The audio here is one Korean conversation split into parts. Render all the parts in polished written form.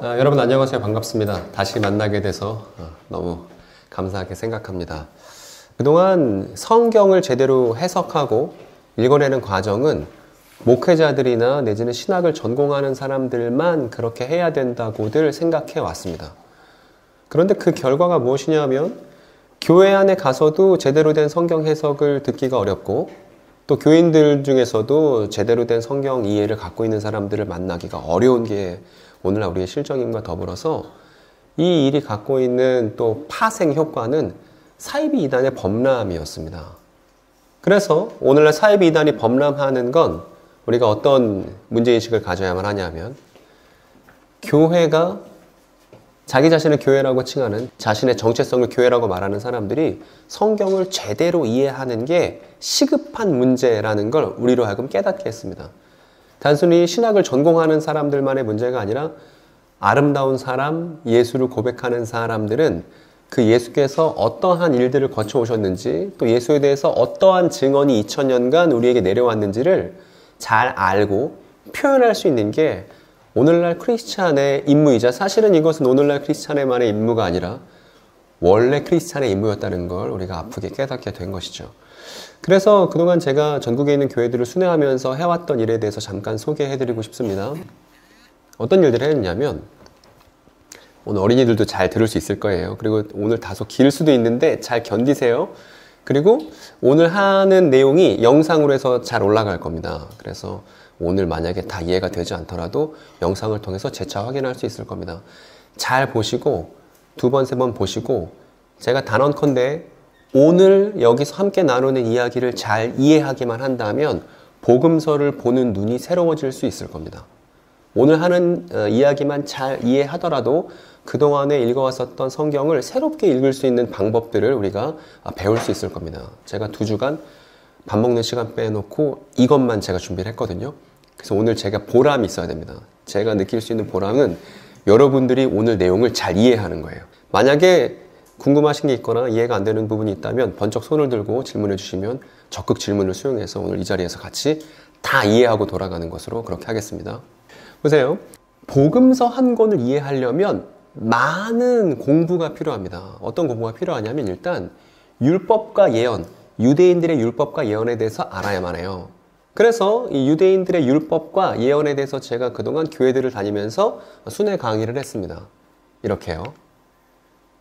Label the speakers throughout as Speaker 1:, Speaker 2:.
Speaker 1: 여러분 안녕하세요. 반갑습니다. 다시 만나게 돼서 너무 감사하게 생각합니다. 그동안 성경을 제대로 해석하고 읽어내는 과정은 목회자들이나 내지는 신학을 전공하는 사람들만 그렇게 해야 된다고들 생각해 왔습니다. 그런데 그 결과가 무엇이냐면 교회 안에 가서도 제대로 된 성경 해석을 듣기가 어렵고 또 교인들 중에서도 제대로 된 성경 이해를 갖고 있는 사람들을 만나기가 어려운 게 오늘날 우리의 실정임과 더불어서 이 일이 갖고 있는 또 파생 효과는 사이비 이단의 범람이었습니다. 그래서 오늘날 사이비 이단이 범람하는 건 우리가 어떤 문제의식을 가져야만 하냐면 교회가 자기 자신을 교회라고 칭하는 자신의 정체성을 교회라고 말하는 사람들이 성경을 제대로 이해하는 게 시급한 문제라는 걸 우리로 하여금 깨닫게 했습니다. 단순히 신학을 전공하는 사람들만의 문제가 아니라 아름다운 사람, 예수를 고백하는 사람들은 그 예수께서 어떠한 일들을 거쳐오셨는지 또 예수에 대해서 어떠한 증언이 2000년간 우리에게 내려왔는지를 잘 알고 표현할 수 있는 게 오늘날 크리스찬의 임무이자 사실은 이것은 오늘날 크리스찬의만의 임무가 아니라 원래 크리스찬의 임무였다는 걸 우리가 아프게 깨닫게 된 것이죠. 그래서 그동안 제가 전국에 있는 교회들을 순회하면서 해왔던 일에 대해서 잠깐 소개해드리고 싶습니다. 어떤 일들을 했냐면 오늘 어린이들도 잘 들을 수 있을 거예요. 그리고 오늘 다소 길 수도 있는데 잘 견디세요. 그리고 오늘 하는 내용이 영상으로 해서 잘 올라갈 겁니다. 그래서 오늘 만약에 다 이해가 되지 않더라도 영상을 통해서 재차 확인할 수 있을 겁니다. 잘 보시고 두 번, 세 번 보시고 제가 단언컨대 오늘 여기서 함께 나누는 이야기를 잘 이해하기만 한다면 복음서를 보는 눈이 새로워질 수 있을 겁니다. 오늘 하는 이야기만 잘 이해하더라도 그동안에 읽어왔었던 성경을 새롭게 읽을 수 있는 방법들을 우리가 배울 수 있을 겁니다. 제가 2주간 밥 먹는 시간 빼놓고 이것만 제가 준비를 했거든요. 그래서 오늘 제가 보람이 있어야 됩니다. 제가 느낄 수 있는 보람은 여러분들이 오늘 내용을 잘 이해하는 거예요. 만약에 궁금하신 게 있거나 이해가 안 되는 부분이 있다면 번쩍 손을 들고 질문해 주시면 적극 질문을 수용해서 오늘 이 자리에서 같이 다 이해하고 돌아가는 것으로 그렇게 하겠습니다. 보세요. 복음서 한 권을 이해하려면 많은 공부가 필요합니다. 어떤 공부가 필요하냐면 일단 율법과 예언, 유대인들의 율법과 예언에 대해서 알아야만 해요. 그래서 이 유대인들의 율법과 예언에 대해서 제가 그동안 교회들을 다니면서 순회 강의를 했습니다. 이렇게요.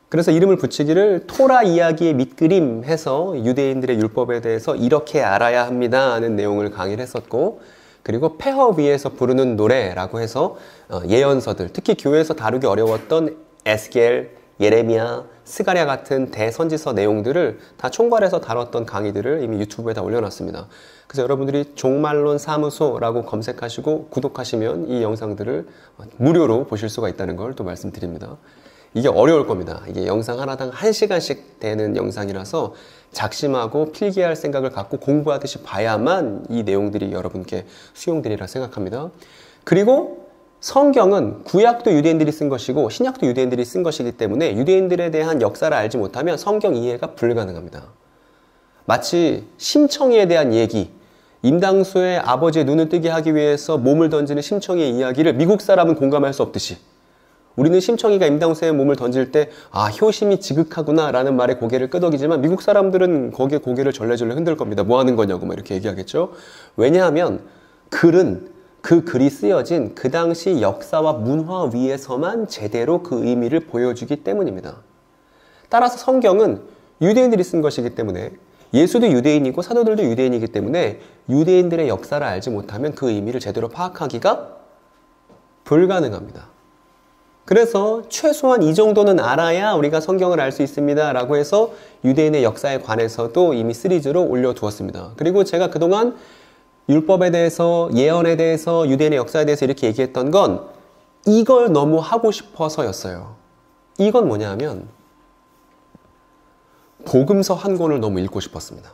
Speaker 1: 그래서 이름을 붙이기를 토라 이야기의 밑그림 해서 유대인들의 율법에 대해서 이렇게 알아야 합니다 하는 내용을 강의를 했었고, 그리고 폐허 위에서 부르는 노래라고 해서 예언서들, 특히 교회에서 다루기 어려웠던 에스겔, 예레미야, 스가랴 같은 대선지서 내용들을 다 총괄해서 다뤘던 강의들을 이미 유튜브에 다 올려놨습니다. 그래서 여러분들이 종말론 사무소라고 검색하시고 구독하시면 이 영상들을 무료로 보실 수가 있다는 걸 또 말씀드립니다. 이게 어려울 겁니다. 이게 영상 하나당 1시간씩 되는 영상이라서 작심하고 필기할 생각을 갖고 공부하듯이 봐야만 이 내용들이 여러분께 수용되리라 생각합니다. 그리고 성경은 구약도 유대인들이 쓴 것이고 신약도 유대인들이 쓴 것이기 때문에 유대인들에 대한 역사를 알지 못하면 성경 이해가 불가능합니다. 마치 심청이에 대한 얘기, 임당수의 아버지의 눈을 뜨게 하기 위해서 몸을 던지는 심청이의 이야기를 미국 사람은 공감할 수 없듯이 우리는 심청이가 임당수의 몸을 던질 때 효심이 지극하구나 라는 말에 고개를 끄덕이지만 미국 사람들은 거기에 고개를 절레절레 흔들 겁니다. 뭐 하는 거냐고 막 이렇게 얘기하겠죠. 왜냐하면 글은 그 글이 쓰여진 그 당시 역사와 문화 위에서만 제대로 그 의미를 보여주기 때문입니다. 따라서 성경은 유대인들이 쓴 것이기 때문에 예수도 유대인이고 사도들도 유대인이기 때문에 유대인들의 역사를 알지 못하면 그 의미를 제대로 파악하기가 불가능합니다. 그래서 최소한 이 정도는 알아야 우리가 성경을 알 수 있습니다 라고 해서 유대인의 역사에 관해서도 이미 시리즈로 올려두었습니다. 그리고 제가 그동안 율법에 대해서, 예언에 대해서, 유대인의 역사에 대해서 이렇게 얘기했던 건 이걸 너무 하고 싶어서였어요. 이건 뭐냐 하면 복음서 한 권을 너무 읽고 싶었습니다.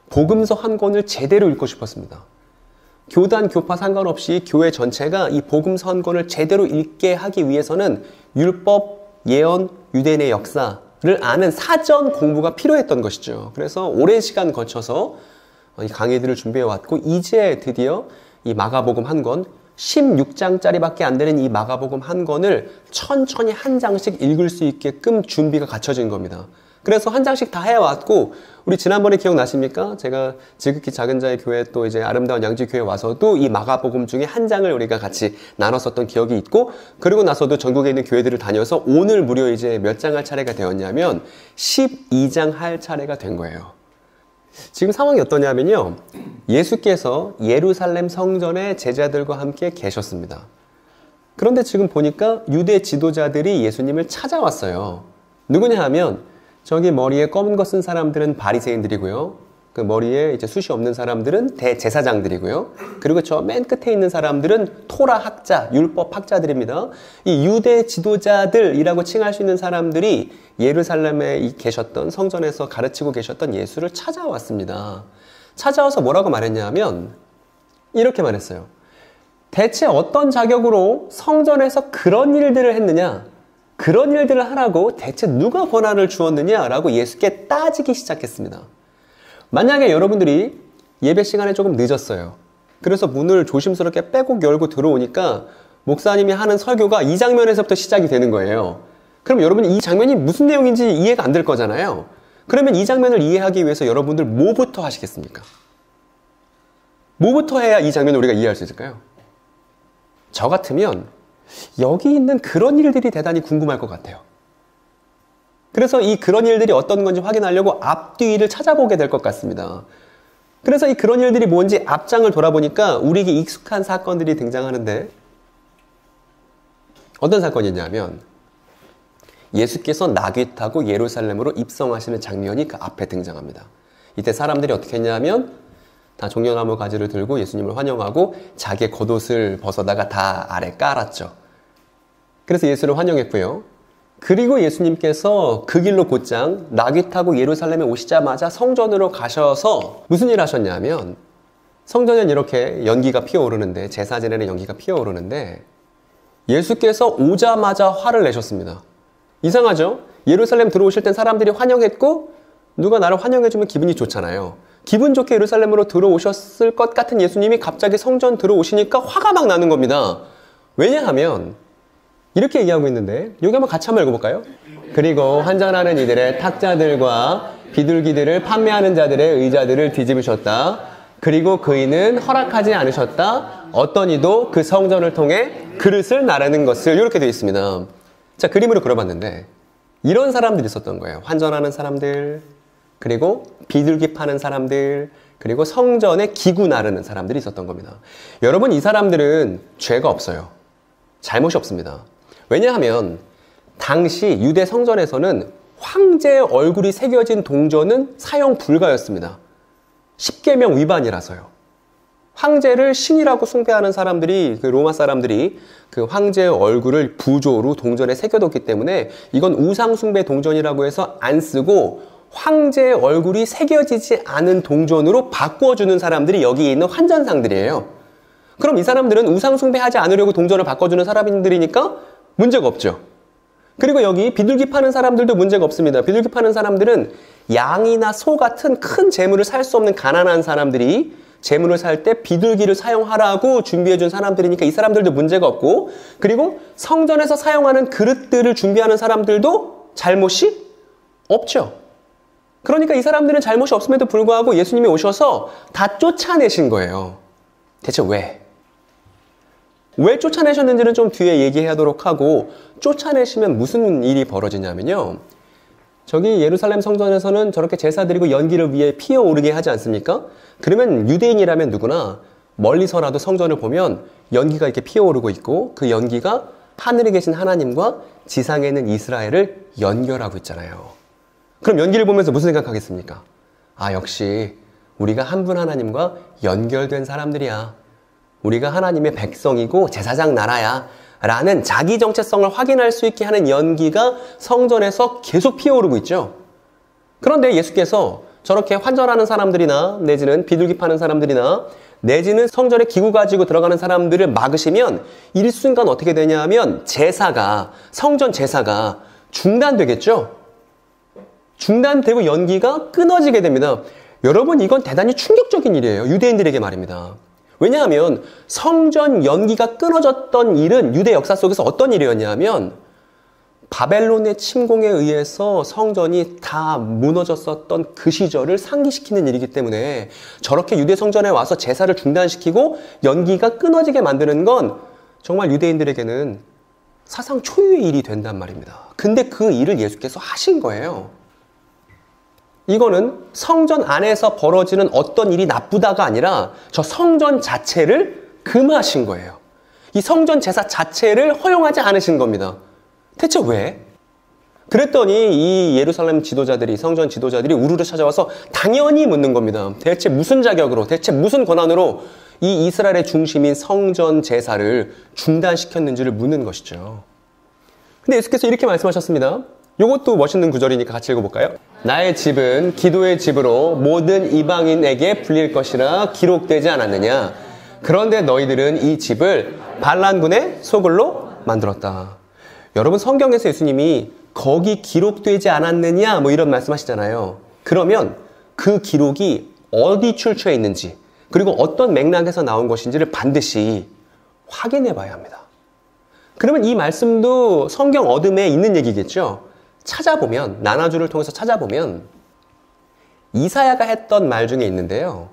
Speaker 1: 복음서 한 권을 제대로 읽고 싶었습니다. 교단, 교파 상관없이 교회 전체가 이 복음서 한 권을 제대로 읽게 하기 위해서는 율법, 예언, 유대인의 역사를 아는 사전 공부가 필요했던 것이죠. 그래서 오랜 시간 거쳐서 이 강의들을 준비해 왔고 이제 드디어 이 마가복음 한 권, 16장짜리밖에 안 되는 이 마가복음 한 권을 천천히 한 장씩 읽을 수 있게끔 준비가 갖춰진 겁니다. 그래서 한 장씩 다 해왔고, 우리 지난번에 기억나십니까? 제가 지극히 작은 자의 교회 또 이제 아름다운 양지교회 와서도 이 마가복음 중에 한 장을 우리가 같이 나눴었던 기억이 있고, 그리고 나서도 전국에 있는 교회들을 다녀서 오늘 무려 이제 몇 장 할 차례가 되었냐면 12장 할 차례가 된 거예요. 지금 상황이 어떠냐면요, 예수께서 예루살렘 성전에 제자들과 함께 계셨습니다. 그런데 지금 보니까 유대 지도자들이 예수님을 찾아왔어요. 누구냐 하면 저기 머리에 검은 거 쓴 사람들은 바리새인들이고요. 그 머리에 이제 숱이 없는 사람들은 대제사장들이고요. 그리고 저 맨 끝에 있는 사람들은 토라 학자, 율법 학자들입니다. 이 유대 지도자들이라고 칭할 수 있는 사람들이 예루살렘에 계셨던 성전에서 가르치고 계셨던 예수를 찾아왔습니다. 찾아와서 뭐라고 말했냐면 이렇게 말했어요. 대체 어떤 자격으로 성전에서 그런 일들을 했느냐? 그런 일들을 하라고 대체 누가 권한을 주었느냐라고 예수께 따지기 시작했습니다. 만약에 여러분들이 예배 시간에 조금 늦었어요. 그래서 문을 조심스럽게 빼곡 열고 들어오니까 목사님이 하는 설교가 이 장면에서부터 시작이 되는 거예요. 그럼 여러분이 이 장면이 무슨 내용인지 이해가 안 될 거잖아요. 그러면 이 장면을 이해하기 위해서 여러분들 뭐부터 하시겠습니까? 뭐부터 해야 이 장면을 우리가 이해할 수 있을까요? 저 같으면 여기 있는 그런 일들이 대단히 궁금할 것 같아요. 그래서 이 그런 일들이 어떤 건지 확인하려고 앞뒤를 찾아보게 될 것 같습니다. 그래서 이 그런 일들이 뭔지 앞장을 돌아보니까 우리에게 익숙한 사건들이 등장하는데, 어떤 사건이냐면 예수께서 나귀 타고 예루살렘으로 입성하시는 장면이 그 앞에 등장합니다. 이때 사람들이 어떻게 했냐면 다 종려나무 가지를 들고 예수님을 환영하고 자기의 겉옷을 벗어다가 다 아래 깔았죠. 그래서 예수를 환영했고요. 그리고 예수님께서 그 길로 곧장 나귀 타고 예루살렘에 오시자마자 성전으로 가셔서 무슨 일 하셨냐면, 성전엔 이렇게 연기가 피어오르는데, 제사 지내는 연기가 피어오르는데 예수께서 오자마자 화를 내셨습니다. 이상하죠? 예루살렘 들어오실 땐 사람들이 환영했고 누가 나를 환영해주면 기분이 좋잖아요. 기분 좋게 예루살렘으로 들어오셨을 것 같은 예수님이 갑자기 성전 들어오시니까 화가 막 나는 겁니다. 왜냐하면 이렇게 얘기하고 있는데, 여기 한번 같이 한번 읽어볼까요? 그리고 환전하는 이들의 탁자들과 비둘기들을 판매하는 자들의 의자들을 뒤집으셨다. 그리고 그이는 허락하지 않으셨다. 어떤 이도 그 성전을 통해 그릇을 나르는 것을. 이렇게 되어 있습니다. 자, 그림으로 그려봤는데 이런 사람들이 있었던 거예요. 환전하는 사람들, 그리고 비둘기 파는 사람들, 그리고 성전에 기구 나르는 사람들이 있었던 겁니다. 여러분, 이 사람들은 죄가 없어요. 잘못이 없습니다. 왜냐하면 당시 유대 성전에서는 황제의 얼굴이 새겨진 동전은 사용 불가였습니다. 십계명 위반이라서요. 황제를 신이라고 숭배하는 사람들이, 그 로마 사람들이 그 황제의 얼굴을 부조로 동전에 새겨뒀기 때문에 이건 우상숭배 동전이라고 해서 안 쓰고 황제의 얼굴이 새겨지지 않은 동전으로 바꿔주는 사람들이 여기 있는 환전상들이에요. 그럼 이 사람들은 우상숭배하지 않으려고 동전을 바꿔주는 사람들이니까 문제가 없죠. 그리고 여기 비둘기 파는 사람들도 문제가 없습니다. 비둘기 파는 사람들은 양이나 소 같은 큰 재물을 살 수 없는 가난한 사람들이 재물을 살 때 비둘기를 사용하라고 준비해준 사람들이니까 이 사람들도 문제가 없고, 그리고 성전에서 사용하는 그릇들을 준비하는 사람들도 잘못이 없죠. 그러니까 이 사람들은 잘못이 없음에도 불구하고 예수님이 오셔서 다 쫓아내신 거예요. 대체 왜? 왜 쫓아내셨는지는 좀 뒤에 얘기하도록 하고, 쫓아내시면 무슨 일이 벌어지냐면요, 저기 예루살렘 성전에서는 저렇게 제사 드리고 연기를 위해 피어오르게 하지 않습니까? 그러면 유대인이라면 누구나 멀리서라도 성전을 보면 연기가 이렇게 피어오르고 있고, 그 연기가 하늘에 계신 하나님과 지상에 있는 이스라엘을 연결하고 있잖아요. 그럼 연기를 보면서 무슨 생각하겠습니까? 아, 역시 우리가 한 분 하나님과 연결된 사람들이야. 우리가 하나님의 백성이고 제사장 나라야 라는 자기 정체성을 확인할 수 있게 하는 연기가 성전에서 계속 피어오르고 있죠. 그런데 예수께서 저렇게 환전하는 사람들이나 내지는 비둘기 파는 사람들이나 내지는 성전에 기구 가지고 들어가는 사람들을 막으시면 일순간 어떻게 되냐면 성전 제사가 중단되겠죠. 중단되고 연기가 끊어지게 됩니다. 여러분, 이건 대단히 충격적인 일이에요. 유대인들에게 말입니다. 왜냐하면 성전 연기가 끊어졌던 일은 유대 역사 속에서 어떤 일이었냐면 바벨론의 침공에 의해서 성전이 다 무너졌었던 그 시절을 상기시키는 일이기 때문에 저렇게 유대 성전에 와서 제사를 중단시키고 연기가 끊어지게 만드는 건 정말 유대인들에게는 사상 초유의 일이 된단 말입니다. 근데 그 일을 예수께서 하신 거예요. 이거는 성전 안에서 벌어지는 어떤 일이 나쁘다가 아니라 저 성전 자체를 금하신 거예요. 이 성전 제사 자체를 허용하지 않으신 겁니다. 대체 왜? 그랬더니 이 예루살렘 지도자들이, 성전 지도자들이 우르르 찾아와서 당연히 묻는 겁니다. 대체 무슨 자격으로, 대체 무슨 권한으로 이 이스라엘의 중심인 성전 제사를 중단시켰는지를 묻는 것이죠. 근데 예수께서 이렇게 말씀하셨습니다. 이것도 멋있는 구절이니까 같이 읽어볼까요? 나의 집은 기도의 집으로 모든 이방인에게 불릴 것이라 기록되지 않았느냐? 그런데 너희들은 이 집을 반란군의 소굴로 만들었다. 여러분, 성경에서 예수님이 거기 기록되지 않았느냐 뭐 이런 말씀하시잖아요. 그러면 그 기록이 어디 출처에 있는지, 그리고 어떤 맥락에서 나온 것인지를 반드시 확인해 봐야 합니다. 그러면 이 말씀도 성경 어둠에 있는 얘기겠죠? 찾아보면, 나나주를 통해서 찾아보면 이사야가 했던 말 중에 있는데요.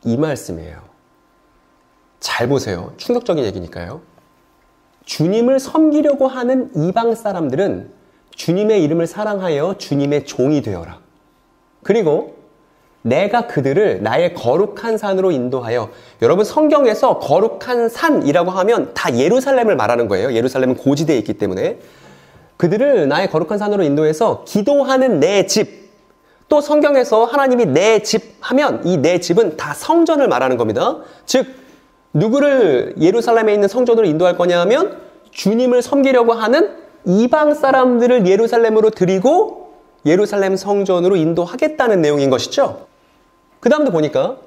Speaker 1: 이 말씀이에요. 잘 보세요. 충격적인 얘기니까요. 주님을 섬기려고 하는 이방 사람들은 주님의 이름을 사랑하여 주님의 종이 되어라. 그리고 내가 그들을 나의 거룩한 산으로 인도하여, 여러분 성경에서 거룩한 산이라고 하면 다 예루살렘을 말하는 거예요. 예루살렘은 고지대에 있기 때문에. 그들을 나의 거룩한 산으로 인도해서 기도하는 내 집. 또 성경에서 하나님이 내 집 하면 이 내 집은 다 성전을 말하는 겁니다. 즉 누구를 예루살렘에 있는 성전으로 인도할 거냐 하면 주님을 섬기려고 하는 이방 사람들을 예루살렘으로 드리고 예루살렘 성전으로 인도하겠다는 내용인 것이죠. 그 다음도 보니까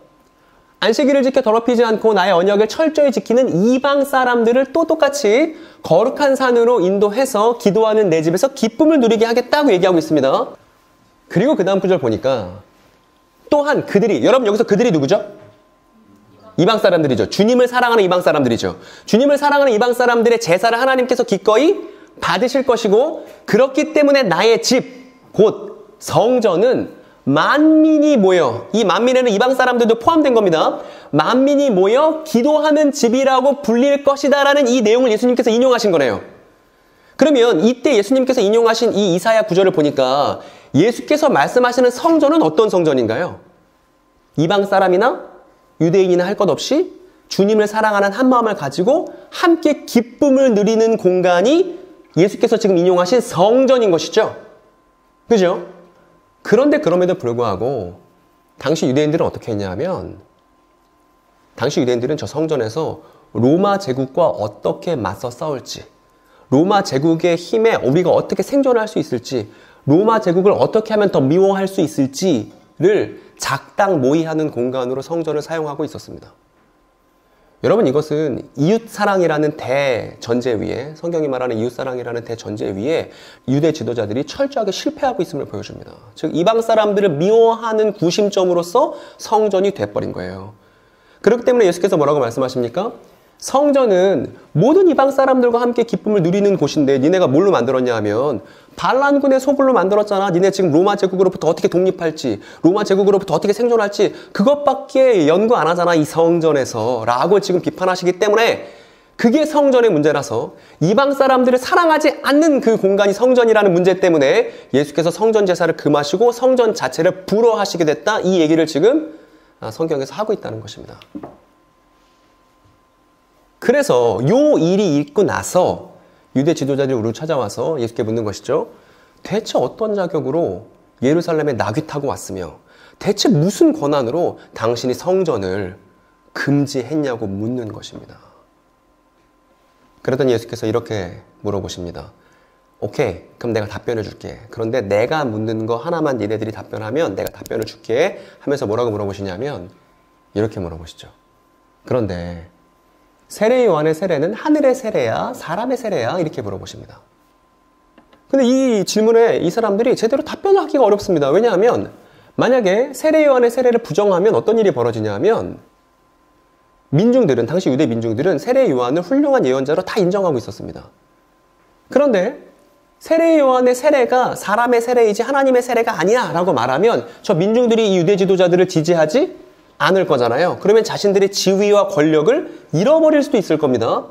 Speaker 1: 안식일을 지켜 더럽히지 않고 나의 언약을 철저히 지키는 이방 사람들을 또 똑같이 거룩한 산으로 인도해서 기도하는 내 집에서 기쁨을 누리게 하겠다고 얘기하고 있습니다. 그리고 그 다음 구절 보니까 또한 그들이, 여러분 여기서 그들이 누구죠? 이방 사람들이죠. 주님을 사랑하는 이방 사람들이죠. 주님을 사랑하는 이방 사람들의 제사를 하나님께서 기꺼이 받으실 것이고, 그렇기 때문에 나의 집, 곧 성전은 만민이 모여, 이 만민에는 이방 사람들도 포함된 겁니다. 만민이 모여 기도하는 집이라고 불릴 것이다 라는 이 내용을 예수님께서 인용하신 거네요. 그러면 이때 예수님께서 인용하신 이 이사야 구절을 보니까 예수께서 말씀하시는 성전은 어떤 성전인가요? 이방 사람이나 유대인이나 할 것 없이 주님을 사랑하는 한 마음을 가지고 함께 기쁨을 누리는 공간이 예수께서 지금 인용하신 성전인 것이죠. 그죠? 그런데 그럼에도 불구하고 당시 유대인들은 어떻게 했냐면, 당시 유대인들은 저 성전에서 로마 제국과 어떻게 맞서 싸울지, 로마 제국의 힘에 우리가 어떻게 생존할 수 있을지, 로마 제국을 어떻게 하면 더 미워할 수 있을지를 작당 모의하는 공간으로 성전을 사용하고 있었습니다. 여러분, 이것은 이웃사랑이라는 대전제 위에, 성경이 말하는 이웃사랑이라는 대전제 위에 유대 지도자들이 철저하게 실패하고 있음을 보여줍니다. 즉 이방 사람들을 미워하는 구심점으로서 성전이 돼버린 거예요. 그렇기 때문에 예수께서 뭐라고 말씀하십니까? 성전은 모든 이방 사람들과 함께 기쁨을 누리는 곳인데 니네가 뭘로 만들었냐 하면 반란군의 소굴로 만들었잖아. 니네 지금 로마 제국으로부터 어떻게 독립할지, 로마 제국으로부터 어떻게 생존할지 그것밖에 연구 안 하잖아, 이 성전에서 라고 지금 비판하시기 때문에 그게 성전의 문제라서 이방 사람들을 사랑하지 않는 그 공간이 성전이라는 문제 때문에 예수께서 성전 제사를 금하시고 성전 자체를 불허하시게 됐다, 이 얘기를 지금 성경에서 하고 있다는 것입니다. 그래서 요 일이 있고 나서 유대 지도자들이 우리를 찾아와서 예수께 묻는 것이죠. 대체 어떤 자격으로 예루살렘에 나귀 타고 왔으며 대체 무슨 권한으로 당신이 성전을 금지했냐고 묻는 것입니다. 그러더니 예수께서 이렇게 물어보십니다. 오케이, 그럼 내가 답변해 줄게. 그런데 내가 묻는 거 하나만 니네들이 답변하면 내가 답변을 줄게 하면서 뭐라고 물어보시냐면 이렇게 물어보시죠. 그런데 세례 요한의 세례는 하늘의 세례야, 사람의 세례야? 이렇게 물어보십니다. 근데 이 질문에 이 사람들이 제대로 답변을 하기가 어렵습니다. 왜냐하면 만약에 세례 요한의 세례를 부정하면 어떤 일이 벌어지냐 하면 민중들은, 당시 유대 민중들은 세례 요한을 훌륭한 예언자로 다 인정하고 있었습니다. 그런데 세례 요한의 세례가 사람의 세례이지 하나님의 세례가 아니야 라고 말하면 저 민중들이 이 유대 지도자들을 지지하지 않을 거잖아요. 그러면 자신들의 지위와 권력을 잃어버릴 수도 있을 겁니다.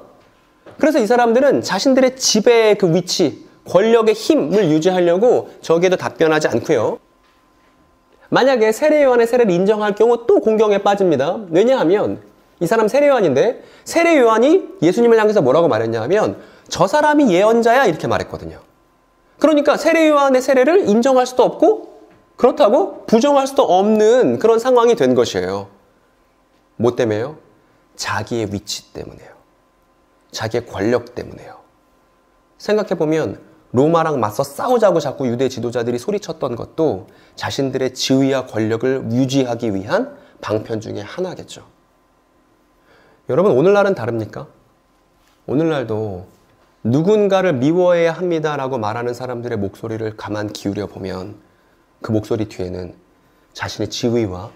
Speaker 1: 그래서 이 사람들은 자신들의 지배의 그 위치, 권력의 힘을 유지하려고 저기에도 답변하지 않고요. 만약에 세례 요한의 세례를 인정할 경우 또 공경에 빠집니다. 왜냐하면 이 사람 세례 요한인데 세례 요한이 예수님을 향해서 뭐라고 말했냐 하면 저 사람이 예언자야 이렇게 말했거든요. 그러니까 세례 요한의 세례를 인정할 수도 없고 그렇다고 부정할 수도 없는 그런 상황이 된 것이에요. 뭐 때문에요? 자기의 위치 때문에요. 자기의 권력 때문에요. 생각해보면 로마랑 맞서 싸우자고 자꾸 유대 지도자들이 소리쳤던 것도 자신들의 지위와 권력을 유지하기 위한 방편 중에 하나겠죠. 여러분, 오늘날은 다릅니까? 오늘날도 누군가를 미워해야 합니다라고 말하는 사람들의 목소리를 가만 기울여 보면 그 목소리 뒤에는 자신의 지위와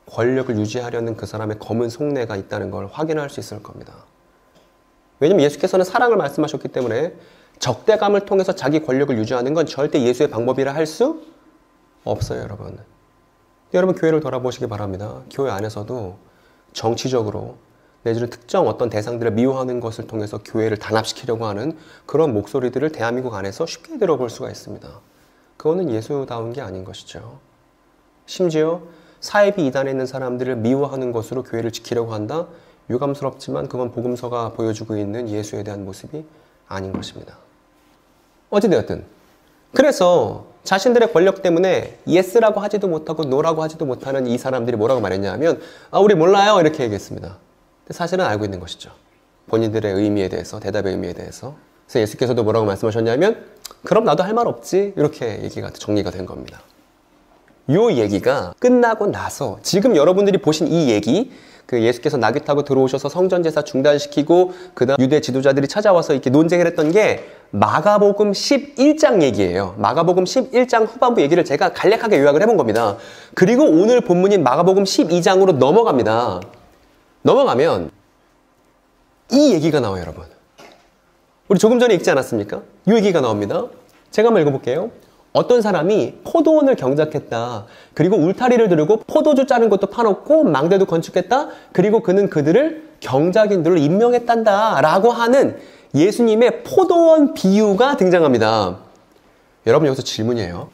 Speaker 1: 권력을 유지하려는 그 사람의 검은 속내가 있다는 걸 확인할 수 있을 겁니다. 왜냐하면 예수께서는 사랑을 말씀하셨기 때문에 적대감을 통해서 자기 권력을 유지하는 건 절대 예수의 방법이라 할 수 없어요, 여러분. 여러분, 교회를 돌아보시기 바랍니다. 교회 안에서도 정치적으로 내지는 특정 어떤 대상들을 미워하는 것을 통해서 교회를 단합시키려고 하는 그런 목소리들을 대한민국 안에서 쉽게 들어볼 수가 있습니다. 그거는 예수다운 게 아닌 것이죠. 심지어 사이비 이단에 있는 사람들을 미워하는 것으로 교회를 지키려고 한다? 유감스럽지만 그건 복음서가 보여주고 있는 예수에 대한 모습이 아닌 것입니다. 어찌되었든 그래서 자신들의 권력 때문에 예스라고 하지도 못하고 노라고 하지도 못하는 이 사람들이 뭐라고 말했냐 하면 우리 몰라요 이렇게 얘기했습니다. 사실은 알고 있는 것이죠. 본인들의 의미에 대해서, 대답의 의미에 대해서. 그래서 예수께서도 뭐라고 말씀하셨냐면 그럼 나도 할 말 없지 이렇게 얘기가 정리가 된 겁니다. 이 얘기가 끝나고 나서 지금 여러분들이 보신 이 얘기, 그 예수께서 나귀 타고 들어오셔서 성전제사 중단시키고 그다음 유대 지도자들이 찾아와서 이렇게 논쟁을 했던 게 마가복음 11장 얘기예요. 마가복음 11장 후반부 얘기를 제가 간략하게 요약을 해본 겁니다. 그리고 오늘 본문인 마가복음 12장으로 넘어갑니다. 넘어가면 이 얘기가 나와요, 여러분. 우리 조금 전에 읽지 않았습니까? 이 얘기가 나옵니다. 제가 한번 읽어볼게요. 어떤 사람이 포도원을 경작했다. 그리고 울타리를 두르고 포도주 짜는 것도 파놓고 망대도 건축했다. 그리고 그는 그들을 경작인들로 임명했단다. 라고 하는 예수님의 포도원 비유가 등장합니다. 여러분, 여기서 질문이에요.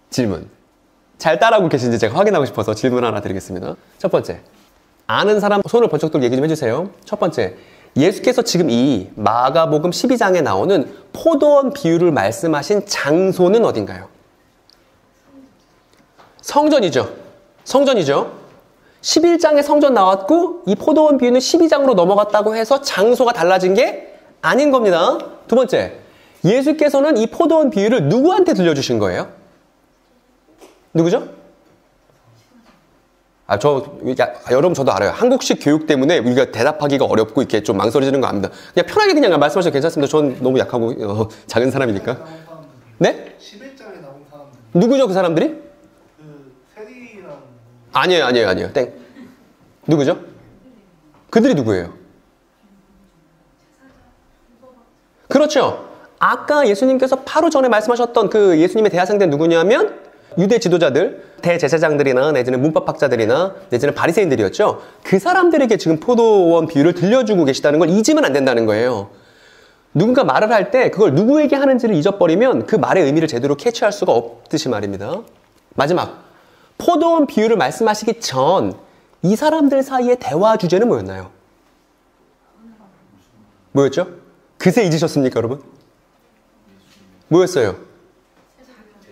Speaker 1: 질문. 잘 따라하고 계신지 제가 확인하고 싶어서 질문 하나 드리겠습니다. 첫 번째. 아는 사람 손을 번쩍 들고 얘기 좀 해주세요. 첫 번째. 예수께서 지금 이 마가복음 12장에 나오는 포도원 비유를 말씀하신 장소는 어딘가요? 성전이죠. 성전이죠. 11장에 성전 나왔고 이 포도원 비유는 12장으로 넘어갔다고 해서 장소가 달라진 게 아닌 겁니다. 두 번째. 예수께서는 이 포도원 비유를 누구한테 들려주신 거예요? 누구죠? 여러분 저도 알아요. 한국식 교육 때문에 우리가 대답하기가 어렵고 이렇게 좀 망설여지는 거 압니다. 그냥 편하게 그냥 말씀하셔도 괜찮습니다. 전 너무 약하고 작은 사람이니까. 네?
Speaker 2: 11장에 나온 사람들.
Speaker 1: 누구죠, 그 사람들이?
Speaker 2: 그 세리랑
Speaker 1: 아니에요. 땡. 누구죠? 그들이 누구예요? 그렇죠. 아까 예수님께서 바로 전에 말씀하셨던 그 예수님의 대하상대는 누구냐면 유대 지도자들, 대제사장들이나 내지는 문법학자들이나 내지는 바리새인들이었죠. 그 사람들에게 지금 포도원 비유를 들려주고 계시다는 걸 잊으면 안 된다는 거예요. 누군가 말을 할 때 그걸 누구에게 하는지를 잊어버리면 그 말의 의미를 제대로 캐치할 수가 없듯이 말입니다. 마지막, 포도원 비유를 말씀하시기 전 이 사람들 사이의 대화 주제는 뭐였나요? 뭐였죠? 그새 잊으셨습니까, 여러분? 뭐였어요?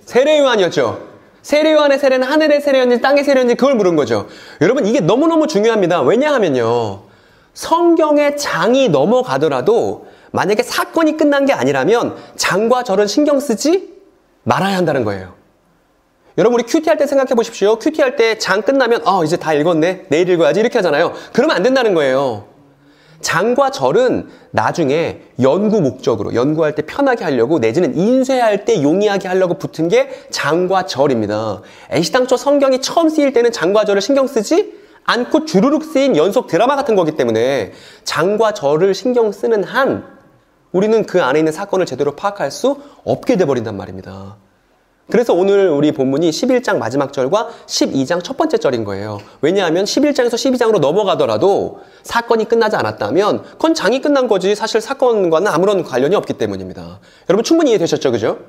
Speaker 1: 세례 요한이었죠. 세례 요한의 세례는 하늘의 세례였는지 땅의 세례였는지 그걸 물은 거죠. 여러분, 이게 너무너무 중요합니다. 왜냐하면요, 성경의 장이 넘어가더라도 만약에 사건이 끝난 게 아니라면 장과 절은 신경 쓰지 말아야 한다는 거예요. 여러분, 우리 큐티할 때 생각해 보십시오. 큐티할 때 장 끝나면 이제 다 읽었네, 내일 읽어야지 이렇게 하잖아요. 그러면 안 된다는 거예요. 장과 절은 나중에 연구 목적으로, 연구할 때 편하게 하려고 내지는 인쇄할 때 용이하게 하려고 붙은 게 장과 절입니다. 애시당초 성경이 처음 쓰일 때는 장과 절을 신경 쓰지 않고 주르륵 쓰인 연속 드라마 같은 거기 때문에 장과 절을 신경 쓰는 한 우리는 그 안에 있는 사건을 제대로 파악할 수 없게 돼버린단 말입니다. 그래서 오늘 우리 본문이 11장 마지막 절과 12장 첫 번째 절인 거예요. 왜냐하면 11장에서 12장으로 넘어가더라도 사건이 끝나지 않았다면 그건 장이 끝난 거지 사실 사건과는 아무런 관련이 없기 때문입니다. 여러분 충분히 이해되셨죠? 그죠?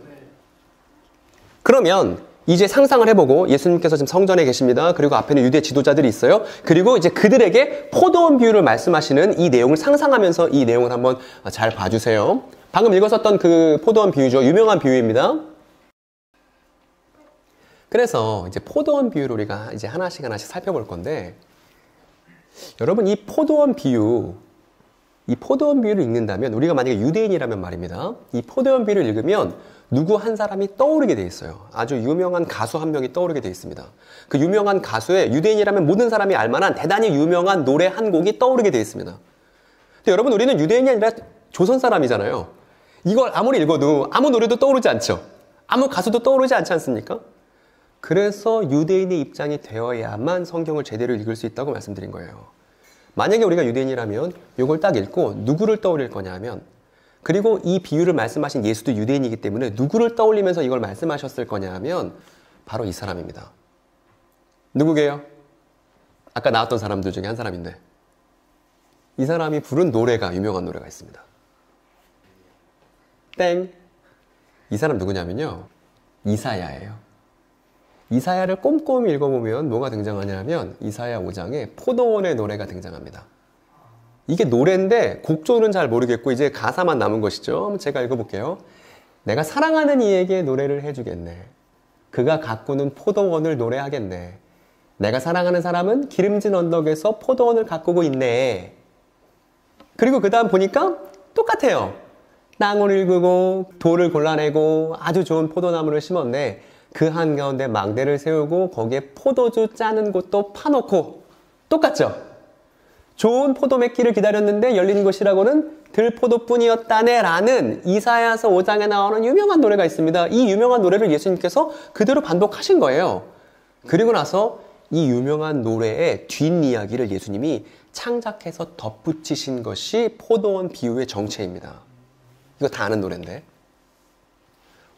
Speaker 1: 그러면 이제 상상을 해보고 예수님께서 지금 성전에 계십니다. 그리고 앞에는 유대 지도자들이 있어요. 그리고 이제 그들에게 포도원 비유를 말씀하시는 이 내용을 상상하면서 이 내용을 한번 잘 봐주세요. 방금 읽었었던 그 포도원 비유죠. 유명한 비유입니다. 그래서 이제 포도원 비유를 우리가 이제 하나씩 살펴볼 건데 여러분 이 포도원 비유를 읽는다면 우리가 만약에 유대인이라면 말입니다. 이 포도원 비유를 읽으면 누구 한 사람이 떠오르게 돼 있어요. 아주 유명한 가수 한 명이 떠오르게 돼 있습니다. 그 유명한 가수의 유대인이라면 모든 사람이 알만한 대단히 유명한 노래 한 곡이 떠오르게 돼 있습니다. 근데 여러분 우리는 유대인이 아니라 조선 사람이잖아요. 이걸 아무리 읽어도 아무 노래도 떠오르지 않죠. 아무 가수도 떠오르지 않지 않습니까? 그래서 유대인의 입장이 되어야만 성경을 제대로 읽을 수 있다고 말씀드린 거예요. 만약에 우리가 유대인이라면 이걸 딱 읽고 누구를 떠올릴 거냐 하면 그리고 이 비유를 말씀하신 예수도 유대인이기 때문에 누구를 떠올리면서 이걸 말씀하셨을 거냐 하면 바로 이 사람입니다. 누구게요? 아까 나왔던 사람들 중에 한 사람인데 이 사람이 부른 노래가 유명한 노래가 있습니다. 땡! 이 사람 누구냐면요. 이사야예요. 이사야를 꼼꼼히 읽어보면 뭐가 등장하냐면 이사야 5장에 포도원의 노래가 등장합니다. 이게 노래인데 곡조는 잘 모르겠고 이제 가사만 남은 것이죠. 제가 읽어볼게요. 내가 사랑하는 이에게 노래를 해주겠네. 그가 가꾸는 포도원을 노래하겠네. 내가 사랑하는 사람은 기름진 언덕에서 포도원을 가꾸고 있네. 그리고 그 다음 보니까 똑같아요. 땅을 일구고 돌을 골라내고 아주 좋은 포도나무를 심었네. 그 한가운데 망대를 세우고 거기에 포도주 짜는 곳도 파놓고 똑같죠? 좋은 포도 맺기를 기다렸는데 열린 곳이라고는 들포도뿐이었다네 라는 이사야서 5장에 나오는 유명한 노래가 있습니다. 이 유명한 노래를 예수님께서 그대로 반복하신 거예요. 그리고 나서 이 유명한 노래의 뒷이야기를 예수님이 창작해서 덧붙이신 것이 포도원 비유의 정체입니다. 이거 다 아는 노래인데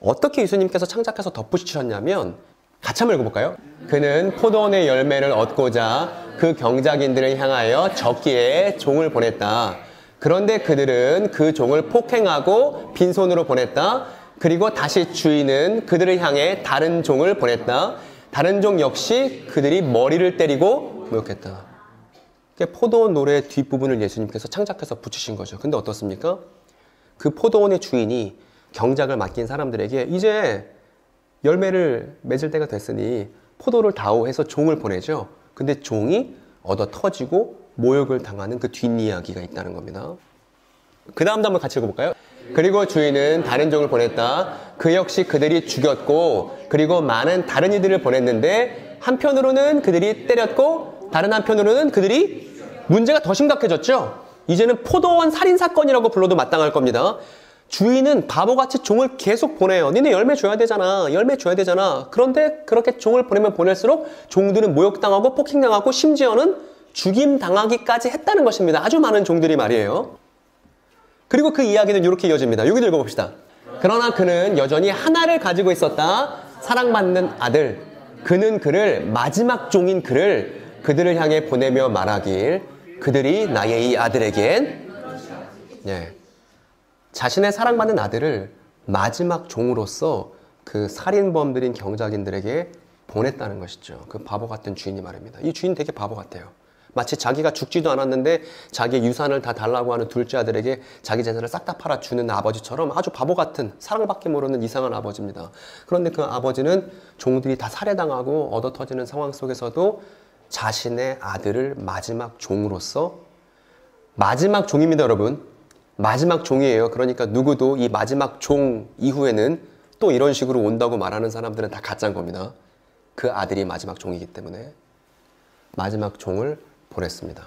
Speaker 1: 어떻게 예수님께서 창작해서 덧붙이셨냐면 같이 한번 읽어볼까요? 그는 포도원의 열매를 얻고자 그 경작인들을 향하여 적기에 종을 보냈다. 그런데 그들은 그 종을 폭행하고 빈손으로 보냈다. 그리고 다시 주인은 그들을 향해 다른 종을 보냈다. 다른 종 역시 그들이 머리를 때리고 모욕했다. 포도원 노래의 뒷부분을 예수님께서 창작해서 붙이신 거죠. 근데 어떻습니까? 그 포도원의 주인이 경작을 맡긴 사람들에게 이제 열매를 맺을 때가 됐으니 포도를 다오 해서 종을 보내죠. 근데 종이 얻어 터지고 모욕을 당하는 그 뒷이야기가 있다는 겁니다. 그 다음도 한번 같이 읽어볼까요? 그리고 주인은 다른 종을 보냈다. 그 역시 그들이 죽였고 그리고 많은 다른 이들을 보냈는데 한편으로는 그들이 때렸고 다른 한편으로는 그들이 문제가 더 심각해졌죠. 이제는 포도원 살인사건이라고 불러도 마땅할 겁니다. 주인은 바보같이 종을 계속 보내요. 니네 열매 줘야 되잖아. 열매 줘야 되잖아. 그런데 그렇게 종을 보내면 보낼수록 종들은 모욕당하고 폭행당하고 심지어는 죽임당하기까지 했다는 것입니다. 아주 많은 종들이 말이에요. 그리고 그 이야기는 이렇게 이어집니다. 여기도 읽어봅시다. 그러나 그는 여전히 하나를 가지고 있었다. 사랑받는 아들. 그는 그를 마지막 종인 그를 그들을 향해 보내며 말하길 그들이 나의 이 아들에겐 자신의 사랑받는 아들을 마지막 종으로서 그 살인범들인 경작인들에게 보냈다는 것이죠. 그 바보 같은 주인이 말입니다. 이 주인 되게 바보 같아요. 마치 자기가 죽지도 않았는데 자기의 유산을 다 달라고 하는 둘째 아들에게 자기 재산을 싹 다 팔아주는 아버지처럼 아주 바보 같은 사랑밖에 모르는 이상한 아버지입니다. 그런데 그 아버지는 종들이 다 살해당하고 얻어터지는 상황 속에서도 자신의 아들을 마지막 종으로서 마지막 종입니다, 여러분. 마지막 종이에요. 그러니까 누구도 이 마지막 종 이후에는 또 이런 식으로 온다고 말하는 사람들은 다 가짜인 겁니다. 그 아들이 마지막 종이기 때문에 마지막 종을 보냈습니다.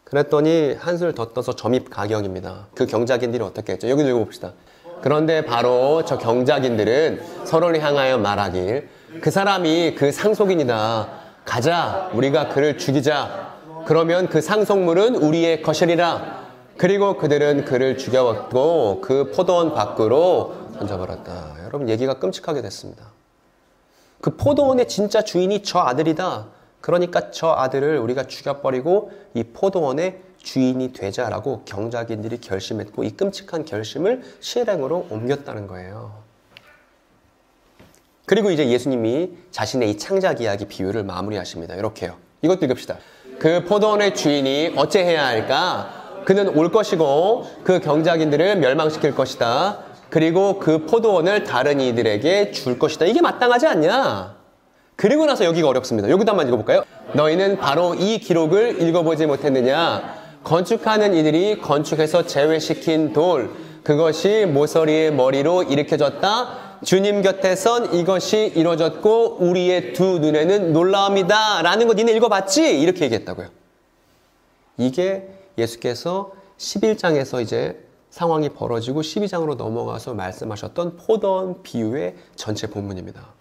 Speaker 1: 그랬더니 한술 더 떠서 점입가경입니다. 그 경작인들이 어떻게 했죠? 여기 읽어봅시다. 그런데 바로 저 경작인들은 서로를 향하여 말하길 그 사람이 그 상속인이다. 가자, 우리가 그를 죽이자. 그러면 그 상속물은 우리의 것이리라. 그리고 그들은 그를 죽여왔고 그 포도원 밖으로 던져버렸다. 여러분, 얘기가 끔찍하게 됐습니다. 그 포도원의 진짜 주인이 저 아들이다. 그러니까 저 아들을 우리가 죽여버리고 이 포도원의 주인이 되자라고 경작인들이 결심했고 이 끔찍한 결심을 실행으로 옮겼다는 거예요. 그리고 이제 예수님이 자신의 이 창작 이야기 비유를 마무리하십니다. 이렇게요. 이것도 읽읍시다. 그 포도원의 주인이 어찌해야 할까? 그는 올 것이고 그 경작인들을 멸망시킬 것이다. 그리고 그 포도원을 다른 이들에게 줄 것이다. 이게 마땅하지 않냐? 그리고 나서 여기가 어렵습니다. 여기도 한번 읽어볼까요? 너희는 바로 이 기록을 읽어보지 못했느냐? 건축하는 이들이 건축해서 제외시킨 돌, 그것이 모서리의 머리로 일으켜졌다. 주님 곁에 선 이것이 이루어졌고 우리의 두 눈에는 놀라움이다. 라는 거 니네 읽어봤지? 이렇게 얘기했다고요. 이게 예수께서 11장에서 이제 상황이 벌어지고 12장으로 넘어가서 말씀하셨던 포도원 비유의 전체 본문입니다.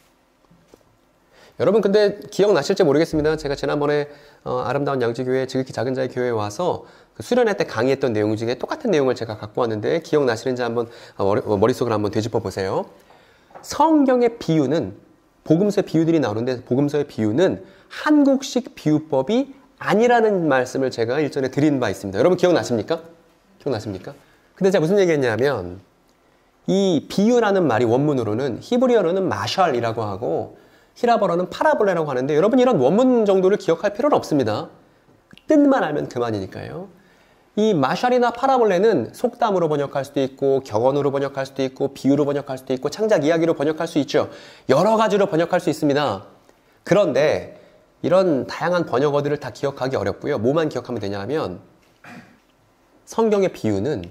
Speaker 1: 여러분, 근데 기억나실지 모르겠습니다. 제가 지난번에 아름다운 양지교회 지극히 작은 자의 교회에 와서 그 수련회 때 강의했던 내용 중에 똑같은 내용을 제가 갖고 왔는데 기억나시는지 한번 머릿속으로 한번 되짚어 보세요. 성경의 비유는, 복음서의 비유들이 나오는데 복음서의 비유는 한국식 비유법이 아니라는 말씀을 제가 일전에 드린 바 있습니다. 여러분 기억나십니까? 기억나십니까? 근데 제가 무슨 얘기했냐면 이 비유라는 말이 원문으로는 히브리어로는 마샬이라고 하고 히라버어는 파라볼레라고 하는데 여러분 이런 원문 정도를 기억할 필요는 없습니다. 뜻만 알면 그만이니까요. 이 마샬이나 파라볼레는 속담으로 번역할 수도 있고 격언으로 번역할 수도 있고 비유로 번역할 수도 있고 창작 이야기로 번역할 수 있죠. 여러 가지로 번역할 수 있습니다. 그런데 이런 다양한 번역어들을 다 기억하기 어렵고요. 뭐만 기억하면 되냐 하면 성경의 비유는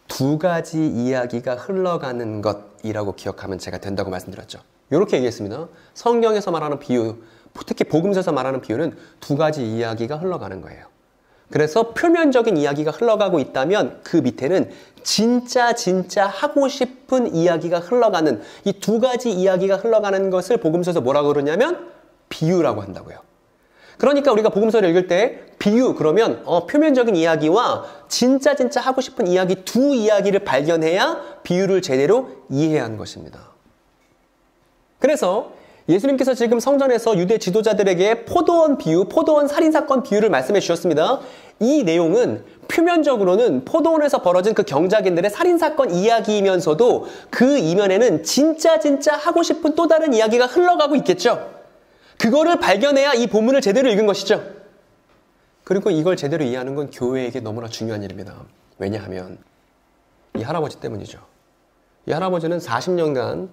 Speaker 1: 두 가지 이야기가 흘러가는 것이라고 기억하면 제가 된다고 말씀드렸죠. 이렇게 얘기했습니다. 성경에서 말하는 비유, 특히 복음서에서 말하는 비유는 두 가지 이야기가 흘러가는 거예요. 그래서 표면적인 이야기가 흘러가고 있다면 그 밑에는 진짜 하고 싶은 이야기가 흘러가는 이 두 가지 이야기가 흘러가는 것을 복음서에서 뭐라고 그러냐면 비유라고 한다고요. 그러니까 우리가 복음서를 읽을 때 비유 그러면 표면적인 이야기와 진짜 하고 싶은 이야기 두 이야기를 발견해야 비유를 제대로 이해해야 하는 것입니다. 그래서 예수님께서 지금 성전에서 유대 지도자들에게 포도원 비유, 포도원 살인사건 비유를 말씀해 주셨습니다. 이 내용은 표면적으로는 포도원에서 벌어진 그 경작인들의 살인사건 이야기이면서도 그 이면에는 진짜 하고 싶은 또 다른 이야기가 흘러가고 있겠죠. 그거를 발견해야 이 본문을 제대로 읽은 것이죠. 그리고 이걸 제대로 이해하는 건 교회에게 너무나 중요한 일입니다. 왜냐하면 이 할아버지 때문이죠. 이 할아버지는 40년간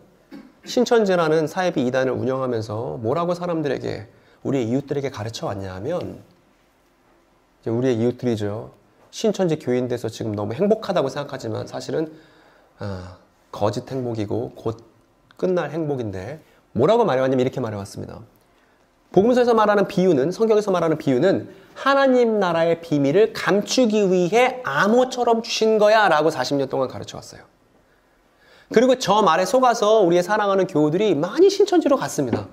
Speaker 1: 신천지라는 사이비 이단을 운영하면서 뭐라고 사람들에게, 우리의 이웃들에게 가르쳐 왔냐 하면 우리의 이웃들이죠. 신천지 교인 돼서 지금 너무 행복하다고 생각하지만 사실은 거짓 행복이고 곧 끝날 행복인데 뭐라고 말해왔냐면 이렇게 말해왔습니다. 복음서에서 말하는 비유는, 성경에서 말하는 비유는 하나님 나라의 비밀을 감추기 위해 암호처럼 주신 거야 라고 40년 동안 가르쳐왔어요. 그리고 저 말에 속아서 우리의 사랑하는 교우들이 많이 신천지로 갔습니다.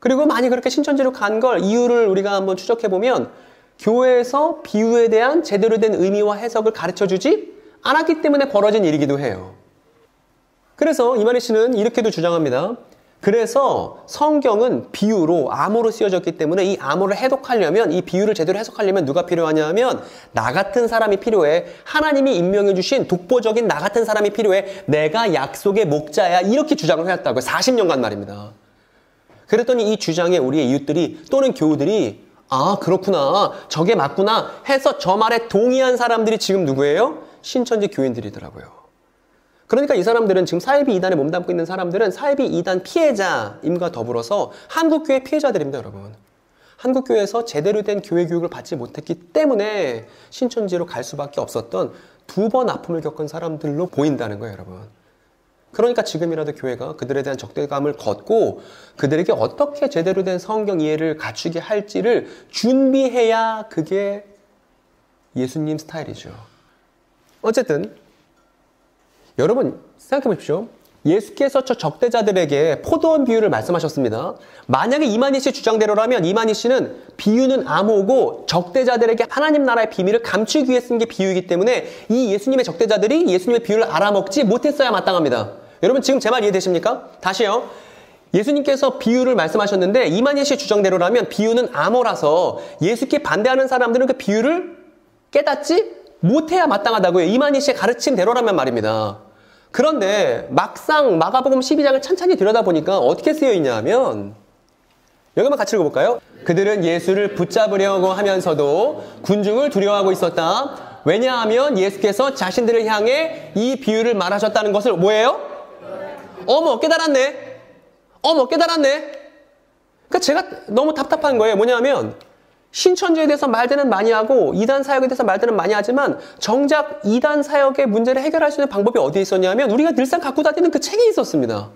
Speaker 1: 그리고 많이 그렇게 신천지로 간 걸 이유를 우리가 한번 추적해보면 교회에서 비유에 대한 제대로 된 의미와 해석을 가르쳐주지 않았기 때문에 벌어진 일이기도 해요. 그래서 이만희 씨는 이렇게도 주장합니다. 그래서 성경은 비유로, 암호로 쓰여졌기 때문에 이 암호를 해독하려면, 이 비유를 제대로 해석하려면 누가 필요하냐 하면 나 같은 사람이 필요해. 하나님이 임명해 주신 독보적인 나 같은 사람이 필요해. 내가 약속의 목자야. 이렇게 주장을 해왔다고요. 40년간 말입니다. 그랬더니 이 주장에 우리의 이웃들이 또는 교우들이 그렇구나, 저게 맞구나 해서 저 말에 동의한 사람들이 지금 누구예요? 신천지 교인들이더라고요. 그러니까 이 사람들은 지금 사이비 이단에 몸담고 있는 사람들은 사이비 이단 피해자임과 더불어서 한국교회 피해자들입니다, 여러분. 한국교회에서 제대로 된 교회 교육을 받지 못했기 때문에 신천지로 갈 수밖에 없었던 두 번 아픔을 겪은 사람들로 보인다는 거예요, 여러분. 그러니까 지금이라도 교회가 그들에 대한 적대감을 걷고 그들에게 어떻게 제대로 된 성경 이해를 갖추게 할지를 준비해야 그게 예수님 스타일이죠. 어쨌든 여러분 생각해 보십시오. 예수께서 저 적대자들에게 포도원 비유를 말씀하셨습니다. 만약에 이만희 씨 주장대로라면 이만희 씨는 비유는 암호고 적대자들에게 하나님 나라의 비밀을 감추기 위해 쓴 게 비유이기 때문에 이 예수님의 적대자들이 예수님의 비유를 알아먹지 못했어야 마땅합니다. 여러분 지금 제 말 이해되십니까? 다시요. 예수님께서 비유를 말씀하셨는데 이만희 씨의 주장대로라면 비유는 암호라서 예수께 반대하는 사람들은 그 비유를 깨닫지 못해야 마땅하다고요. 이만희 씨의 가르침대로라면 말입니다. 그런데 막상 마가복음 12장을 찬찬히 들여다보니까 어떻게 쓰여 있냐 하면 여기만 같이 읽어볼까요? 그들은 예수를 붙잡으려고 하면서도 군중을 두려워하고 있었다. 왜냐하면 예수께서 자신들을 향해 이 비유를 말하셨다는 것을 뭐예요? 어머 깨달았네. 어머 깨달았네. 그러니까 제가 너무 답답한 거예요. 뭐냐면 신천지에 대해서 말들은 많이 하고 이단 사역에 대해서 말들은 많이 하지만 정작 이단 사역의 문제를 해결할 수 있는 방법이 어디에 있었냐면 우리가 늘상 갖고 다니는 그 책에 있었습니다.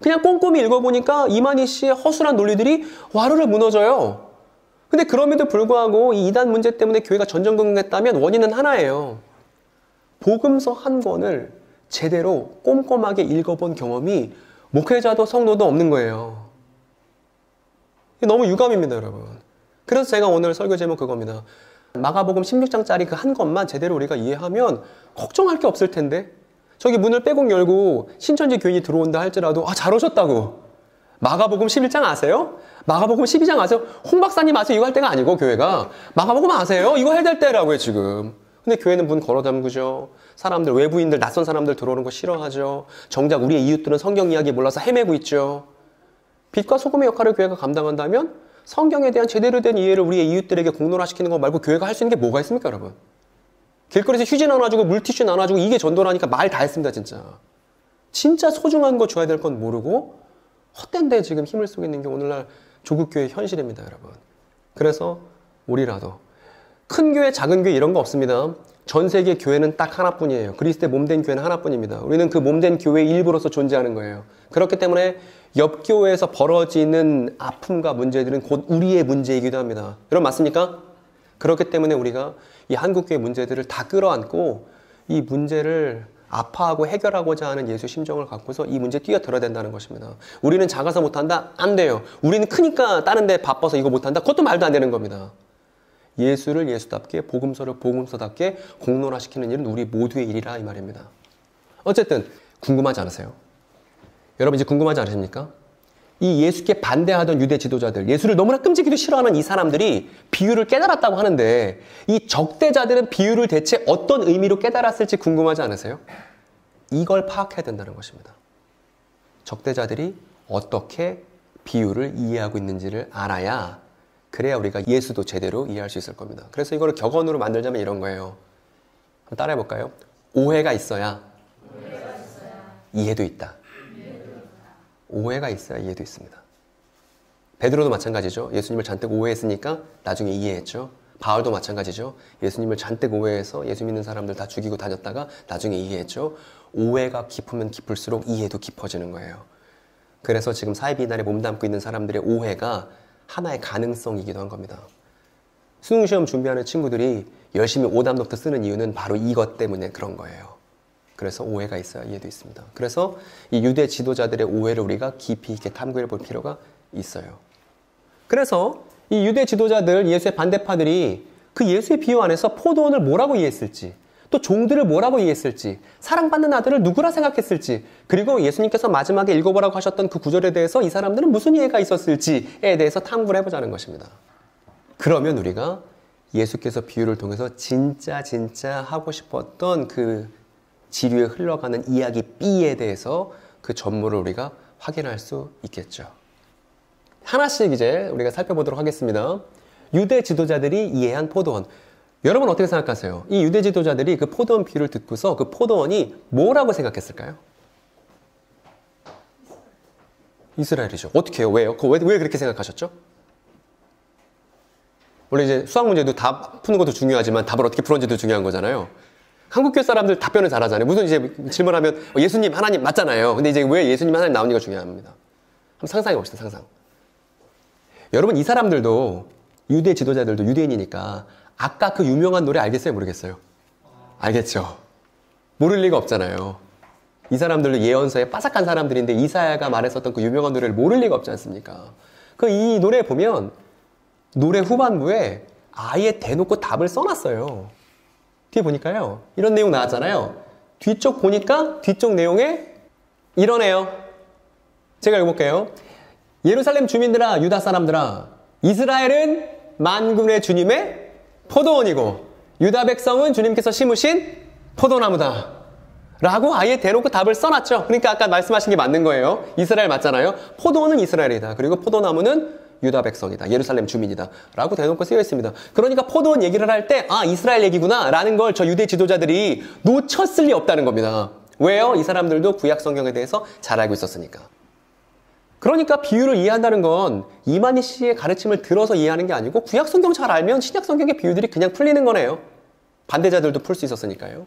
Speaker 1: 그냥 꼼꼼히 읽어보니까 이만희 씨의 허술한 논리들이 와르르 무너져요. 근데 그럼에도 불구하고 이 이단 문제 때문에 교회가 전전긍긍했다면 원인은 하나예요. 복음서 한 권을 제대로 꼼꼼하게 읽어본 경험이 목회자도 성도도 없는 거예요. 너무 유감입니다, 여러분. 그래서 제가 오늘 설교 제목 그겁니다. 마가복음 16장짜리 그 한 것만 제대로 우리가 이해하면 걱정할 게 없을 텐데 저기 문을 빼곡 열고 신천지 교인이 들어온다 할지라도 잘 오셨다고. 마가복음 11장 아세요? 마가복음 12장 아세요? 홍 박사님 아세요? 이거 할 때가 아니고 교회가 마가복음 아세요? 이거 해야 될 때라고요 지금. 근데 교회는 문 걸어 잠그죠. 사람들 외부인들 낯선 사람들 들어오는 거 싫어하죠. 정작 우리의 이웃들은 성경 이야기 몰라서 헤매고 있죠. 빛과 소금의 역할을 교회가 감당한다면 성경에 대한 제대로 된 이해를 우리의 이웃들에게 공론화시키는 거 말고 교회가 할 수 있는 게 뭐가 있습니까, 여러분? 길거리에서 휴지 나눠주고 물티슈 나눠주고 이게 전도라니까 말 다 했습니다, 진짜. 진짜 소중한 거 줘야 될 건 모르고 헛된 데 지금 힘을 쓰고 있는 게 오늘날 조국교회의 현실입니다, 여러분. 그래서 우리라도 큰 교회, 작은 교회 이런 거 없습니다. 전 세계 교회는 딱 하나뿐이에요. 그리스도의 몸된 교회는 하나뿐입니다. 우리는 그 몸된 교회의 일부로서 존재하는 거예요. 그렇기 때문에 옆 교회에서 벌어지는 아픔과 문제들은 곧 우리의 문제이기도 합니다. 여러분 맞습니까? 그렇기 때문에 우리가 이 한국교회 문제들을 다 끌어안고 이 문제를 아파하고 해결하고자 하는 예수 심정을 갖고서 이 문제에 뛰어들어야 된다는 것입니다. 우리는 작아서 못한다? 안 돼요. 우리는 크니까 다른 데 바빠서 이거 못한다? 그것도 말도 안 되는 겁니다. 예수를 예수답게 복음서를 복음서답게 공론화시키는 일은 우리 모두의 일이라 이 말입니다. 어쨌든 궁금하지 않으세요? 여러분 이제 궁금하지 않으십니까? 이 예수께 반대하던 유대 지도자들, 예수를 너무나 끔찍이도 싫어하는 이 사람들이 비유를 깨달았다고 하는데 이 적대자들은 비유를 대체 어떤 의미로 깨달았을지 궁금하지 않으세요? 이걸 파악해야 된다는 것입니다. 적대자들이 어떻게 비유를 이해하고 있는지를 알아야 그래야 우리가 예수도 제대로 이해할 수 있을 겁니다. 그래서 이거를 격언으로 만들자면 이런 거예요. 한번 따라해 볼까요? 오해가 있어야 이해도 있다. 오해가 있어야 이해도 있습니다. 베드로도 마찬가지죠. 예수님을 잔뜩 오해했으니까 나중에 이해했죠. 바울도 마찬가지죠. 예수님을 잔뜩 오해해서 예수 믿는 사람들 다 죽이고 다녔다가 나중에 이해했죠. 오해가 깊으면 깊을수록 이해도 깊어지는 거예요. 그래서 지금 사회비난에 몸담고 있는 사람들의 오해가 하나의 가능성이기도 한 겁니다. 수능시험 준비하는 친구들이 열심히 오답노트 쓰는 이유는 바로 이것 때문에 그런 거예요. 그래서 오해가 있어야 이해도 있습니다. 그래서 이 유대 지도자들의 오해를 우리가 깊이 있게 탐구해 볼 필요가 있어요. 그래서 이 유대 지도자들, 예수의 반대파들이 그 예수의 비유 안에서 포도원을 뭐라고 이해했을지, 또 종들을 뭐라고 이해했을지, 사랑받는 아들을 누구라 생각했을지, 그리고 예수님께서 마지막에 읽어보라고 하셨던 그 구절에 대해서 이 사람들은 무슨 이해가 있었을지에 대해서 탐구를 해보자는 것입니다. 그러면 우리가 예수께서 비유를 통해서 진짜 하고 싶었던 그 지류에 흘러가는 이야기 B에 대해서 그 전모를 우리가 확인할 수 있겠죠. 하나씩 이제 우리가 살펴보도록 하겠습니다. 유대 지도자들이 이해한 포도원. 여러분 어떻게 생각하세요? 이 유대 지도자들이 그 포도원 비유를 듣고서 그 포도원이 뭐라고 생각했을까요? 이스라엘이죠. 어떻게 해요? 왜요? 왜 그렇게 생각하셨죠? 원래 이제 수학 문제도 답 푸는 것도 중요하지만 답을 어떻게 풀었는지도 중요한 거잖아요. 한국교회 사람들 답변을 잘하잖아요. 무슨 이제 질문하면 예수님, 하나님 맞잖아요. 근데 이제 왜 예수님, 하나님 나오니까 중요합니다. 한번 상상해 봅시다, 상상. 여러분 이 사람들도 유대 지도자들도 유대인이니까 아까 그 유명한 노래 알겠어요, 모르겠어요? 알겠죠. 모를 리가 없잖아요. 이 사람들도 예언서에 빠삭한 사람들인데 이사야가 말했었던 그 유명한 노래를 모를 리가 없지 않습니까? 그 이 노래 보면 노래 후반부에 아예 대놓고 답을 써놨어요. 뒤에 보니까요. 이런 내용 나왔잖아요. 뒤쪽 보니까 뒤쪽 내용에 이러네요. 제가 읽어볼게요. 예루살렘 주민들아, 유다 사람들아, 이스라엘은 만군의 주님의 포도원이고 유다 백성은 주님께서 심으신 포도나무다. 라고 아예 대놓고 답을 써놨죠. 그러니까 아까 말씀하신 게 맞는 거예요. 이스라엘 맞잖아요. 포도원은 이스라엘이다. 그리고 포도나무는 유다 백성이다. 예루살렘 주민이다. 라고 대놓고 쓰여 있습니다. 그러니까 포도원 얘기를 할 때 아, 이스라엘 얘기구나 라는 걸 저 유대 지도자들이 놓쳤을 리 없다는 겁니다. 왜요? 이 사람들도 구약 성경에 대해서 잘 알고 있었으니까. 그러니까 비유를 이해한다는 건 이만희 씨의 가르침을 들어서 이해하는 게 아니고 구약 성경 잘 알면 신약 성경의 비유들이 그냥 풀리는 거네요. 반대자들도 풀 수 있었으니까요.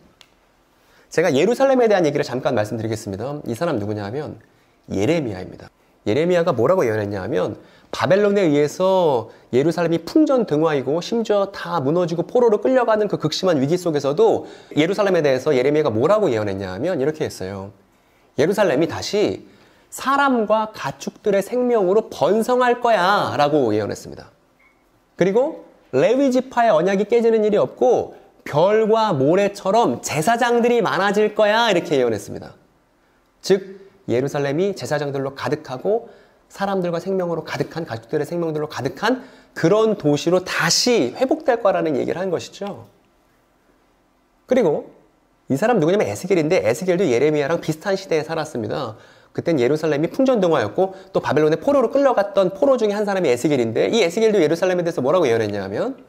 Speaker 1: 제가 예루살렘에 대한 얘기를 잠깐 말씀드리겠습니다. 이 사람 누구냐 하면 예레미야입니다. 예레미야가 뭐라고 예언했냐 하면 바벨론에 의해서 예루살렘이 풍전등화이고 심지어 다 무너지고 포로로 끌려가는 그 극심한 위기 속에서도 예루살렘에 대해서 예레미야가 뭐라고 예언했냐 하면 이렇게 했어요. 예루살렘이 다시 사람과 가축들의 생명으로 번성할 거야 라고 예언했습니다. 그리고 레위 지파의 언약이 깨지는 일이 없고 별과 모래처럼 제사장들이 많아질 거야 이렇게 예언했습니다. 즉 예루살렘이 제사장들로 가득하고 사람들과 생명으로 가득한 가축들의 생명들로 가득한 그런 도시로 다시 회복될 거라는 얘기를 한 것이죠. 그리고 이 사람 누구냐면 에스겔인데 에스겔도 예레미야랑 비슷한 시대에 살았습니다. 그땐 예루살렘이 풍전등화였고 또 바벨론에 포로로 끌려갔던 포로 중에 한 사람이 에스겔인데 이 에스겔도 예루살렘에 대해서 뭐라고 예언했냐 하면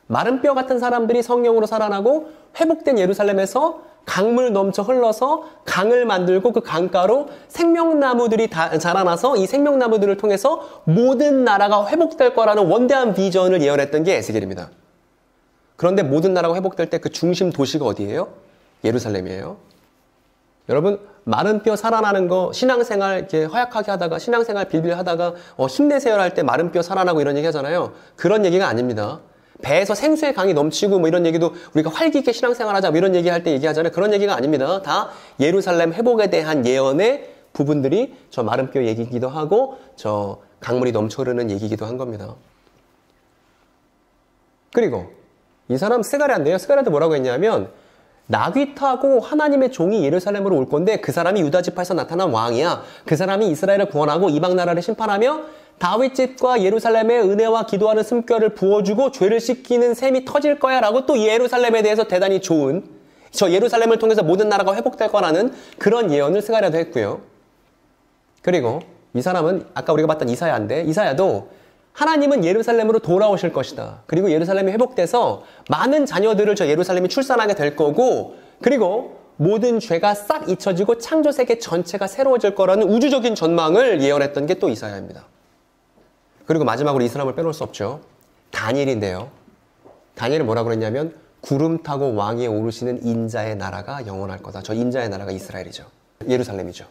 Speaker 1: 마른 뼈 같은 사람들이 성령으로 살아나고 회복된 예루살렘에서 강물 넘쳐 흘러서 강을 만들고 그 강가로 생명나무들이 자라나서 이 생명나무들을 통해서 모든 나라가 회복될 거라는 원대한 비전을 예언했던 게 에스겔입니다. 그런데 모든 나라가 회복될 때 그 중심 도시가 어디예요? 예루살렘이에요. 여러분 마른 뼈 살아나는 거 신앙생활 이렇게 허약하게 하다가 신앙생활 빌빌하다가 힘내세요 할 때 마른 뼈 살아나고 이런 얘기 하잖아요. 그런 얘기가 아닙니다. 배에서 생수의 강이 넘치고 뭐 이런 얘기도 우리가 활기 있게 신앙생활하자 뭐 이런 얘기할 때 얘기하잖아요. 그런 얘기가 아닙니다. 다 예루살렘 회복에 대한 예언의 부분들이 저 마른 뼈 얘기이기도 하고 저 강물이 넘쳐 흐르는 얘기이기도 한 겁니다. 그리고 이 사람 스가랴인데요. 스가랴도 뭐라고 했냐면 나귀 타고 하나님의 종이 예루살렘으로 올 건데 그 사람이 유다 지파에서 나타난 왕이야. 그 사람이 이스라엘을 구원하고 이방 나라를 심판하며 다윗 집과 예루살렘에 은혜와 기도하는 숨결을 부어주고 죄를 씻기는 셈이 터질 거야 라고 또 예루살렘에 대해서 대단히 좋은 저 예루살렘을 통해서 모든 나라가 회복될 거라는 그런 예언을 스가랴도 했고요. 그리고 이 사람은 아까 우리가 봤던 이사야인데 이사야도 하나님은 예루살렘으로 돌아오실 것이다. 그리고 예루살렘이 회복돼서 많은 자녀들을 저 예루살렘이 출산하게 될 거고 그리고 모든 죄가 싹 잊혀지고 창조세계 전체가 새로워질 거라는 우주적인 전망을 예언했던 게 또 이사야입니다. 그리고 마지막으로 이 사람을 빼놓을 수 없죠. 다니엘인데요. 다니엘은 뭐라고 그랬냐면 구름 타고 왕위에 오르시는 인자의 나라가 영원할 거다. 저 인자의 나라가 이스라엘이죠. 예루살렘이죠.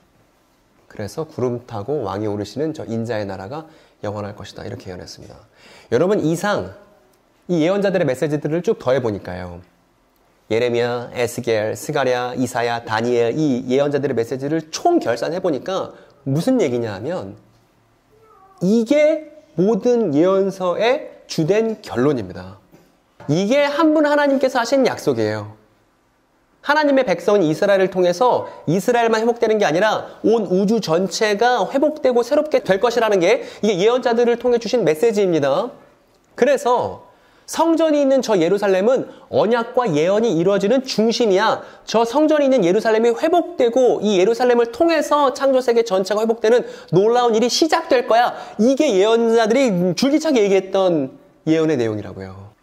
Speaker 1: 그래서 구름 타고 왕위에 오르시는 저 인자의 나라가 영원할 것이다. 이렇게 예언했습니다. 여러분 이상 이 예언자들의 메시지들을 쭉 더해보니까요. 예레미야, 에스겔, 스가랴, 이사야, 다니엘 이 예언자들의 메시지를 총 결산해보니까 무슨 얘기냐 하면 이게 모든 예언서의 주된 결론입니다. 이게 한 분 하나님께서 하신 약속이에요. 하나님의 백성인 이스라엘을 통해서 이스라엘만 회복되는 게 아니라 온 우주 전체가 회복되고 새롭게 될 것이라는 게 이게 예언자들을 통해 주신 메시지입니다. 그래서 성전이 있는 저 예루살렘은 언약과 예언이 이루어지는 중심이야. 저 성전이 있는 예루살렘이 회복되고 이 예루살렘을 통해서 창조세계 전체가 회복되는 놀라운 일이 시작될 거야. 이게 예언자들이 줄기차게 얘기했던 예언의 내용이라고요.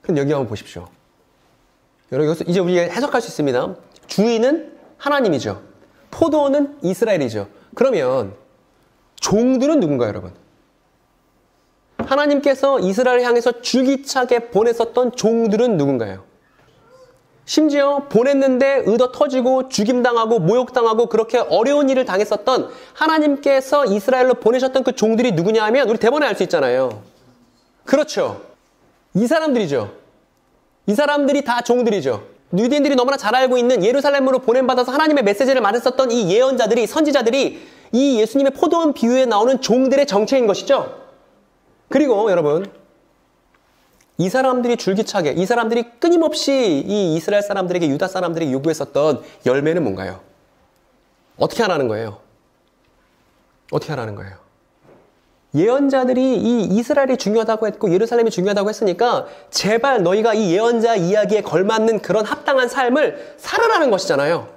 Speaker 1: 그럼 여기 한번 보십시오. 여러분 여기서 이제 우리가 해석할 수 있습니다. 주인은 하나님이죠. 포도원은 이스라엘이죠. 그러면 종들은 누군가요, 여러분? 하나님께서 이스라엘을 향해서 줄기차게 보냈었던 종들은 누군가요? 심지어 보냈는데 의도 터지고 죽임당하고 모욕당하고 그렇게 어려운 일을 당했었던 하나님께서 이스라엘로 보내셨던 그 종들이 누구냐 하면 우리 대번에 알 수 있잖아요. 그렇죠. 이 사람들이죠. 이 사람들이 다 종들이죠. 유대인들이 너무나 잘 알고 있는 예루살렘으로 보냄받아서 하나님의 메시지를 말했었던 이 예언자들이, 선지자들이 이 예수님의 포도원 비유에 나오는 종들의 정체인 것이죠. 그리고 여러분, 이 사람들이 줄기차게, 이 사람들이 끊임없이 이 이스라엘 사람들에게, 유다 사람들에게 요구했었던 열매는 뭔가요? 어떻게 하라는 거예요? 어떻게 하라는 거예요? 예언자들이 이 이스라엘이 중요하다고 했고 예루살렘이 중요하다고 했으니까 제발 너희가 이 예언자 이야기에 걸맞는 그런 합당한 삶을 살아라는 것이잖아요.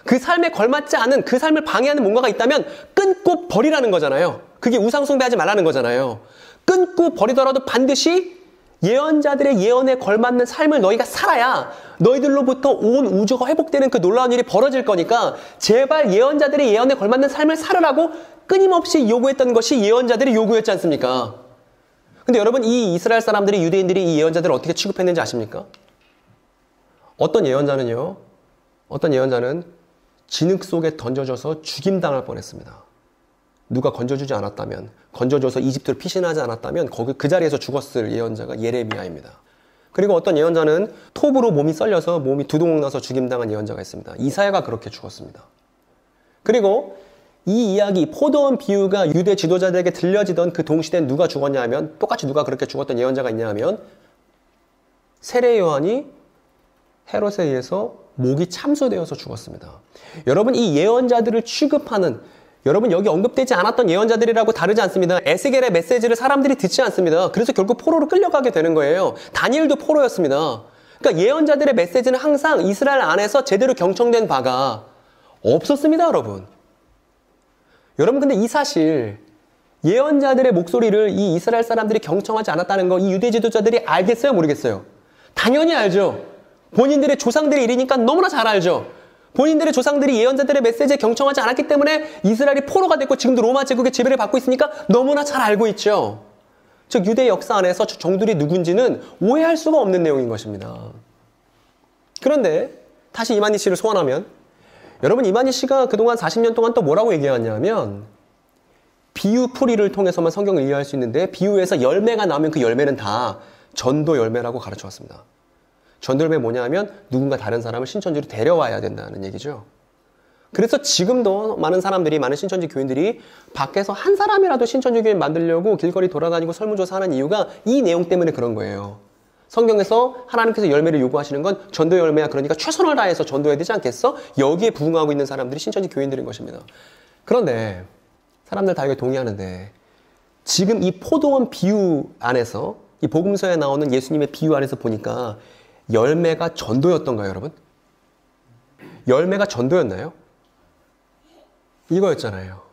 Speaker 1: 그 삶에 걸맞지 않은, 그 삶을 방해하는 뭔가가 있다면 끊고 버리라는 거잖아요. 그게 우상숭배하지 말라는 거잖아요. 끊고 버리더라도 반드시 예언자들의 예언에 걸맞는 삶을 너희가 살아야 너희들로부터 온 우주가 회복되는 그 놀라운 일이 벌어질 거니까 제발 예언자들의 예언에 걸맞는 삶을 살으라고 끊임없이 요구했던 것이 예언자들의 요구였지 않습니까? 근데 여러분, 이 이스라엘 사람들이, 유대인들이 이 예언자들을 어떻게 취급했는지 아십니까? 어떤 예언자는 진흙 속에 던져져서 죽임당할 뻔했습니다. 누가 건져주지 않았다면, 건져줘서 이집트를 피신하지 않았다면 거기 그 자리에서 죽었을 예언자가 예레미야입니다. 그리고 어떤 예언자는 톱으로 몸이 썰려서 몸이 두동강 나서 죽임당한 예언자가 있습니다. 이사야가 그렇게 죽었습니다. 그리고 이 이야기, 포도원 비유가 유대 지도자들에게 들려지던 그 동시대엔 누가 죽었냐 하면, 똑같이 누가 그렇게 죽었던 예언자가 있냐 하면 세례 요한이 헤롯에 의해서 목이 참소되어서 죽었습니다. 여러분, 이 예언자들을 취급하는, 여러분 여기 언급되지 않았던 예언자들이라고 다르지 않습니다. 에스겔의 메시지를 사람들이 듣지 않습니다. 그래서 결국 포로로 끌려가게 되는 거예요. 다니엘도 포로였습니다. 그러니까 예언자들의 메시지는 항상 이스라엘 안에서 제대로 경청된 바가 없었습니다, 여러분. 여러분, 근데 이 사실, 예언자들의 목소리를 이 이스라엘 사람들이 경청하지 않았다는 거 이 유대 지도자들이 알겠어요, 모르겠어요? 당연히 알죠. 본인들의 조상들의 일이니까 너무나 잘 알죠. 본인들의 조상들이 예언자들의 메시지에 경청하지 않았기 때문에 이스라엘이 포로가 됐고 지금도 로마 제국의 지배를 받고 있으니까 너무나 잘 알고 있죠. 즉 유대 역사 안에서 종들이 누군지는 오해할 수가 없는 내용인 것입니다. 그런데 다시 이만희 씨를 소환하면, 여러분, 이만희 씨가 그동안 40년 동안 또 뭐라고 얘기하냐면 비유풀이를 통해서만 성경을 이해할 수 있는데 비유에서 열매가 나오면 그 열매는 다 전도 열매라고 가르쳐 왔습니다. 전도 열매 뭐냐 하면 누군가 다른 사람을 신천지로 데려와야 된다는 얘기죠. 그래서 지금도 많은 사람들이, 많은 신천지 교인들이 밖에서 한 사람이라도 신천지 교인 만들려고 길거리 돌아다니고 설문조사하는 이유가 이 내용 때문에 그런 거예요. 성경에서 하나님께서 열매를 요구하시는 건 전도 열매야. 그러니까 최선을 다해서 전도해야 되지 않겠어? 여기에 부응하고 있는 사람들이 신천지 교인들인 것입니다. 그런데 사람들 다 여기 동의하는데 지금 이 포도원 비유 안에서, 이 복음서에 나오는 예수님의 비유 안에서 보니까 열매가 전도였던가요, 여러분? 열매가 전도였나요? 이거였잖아요.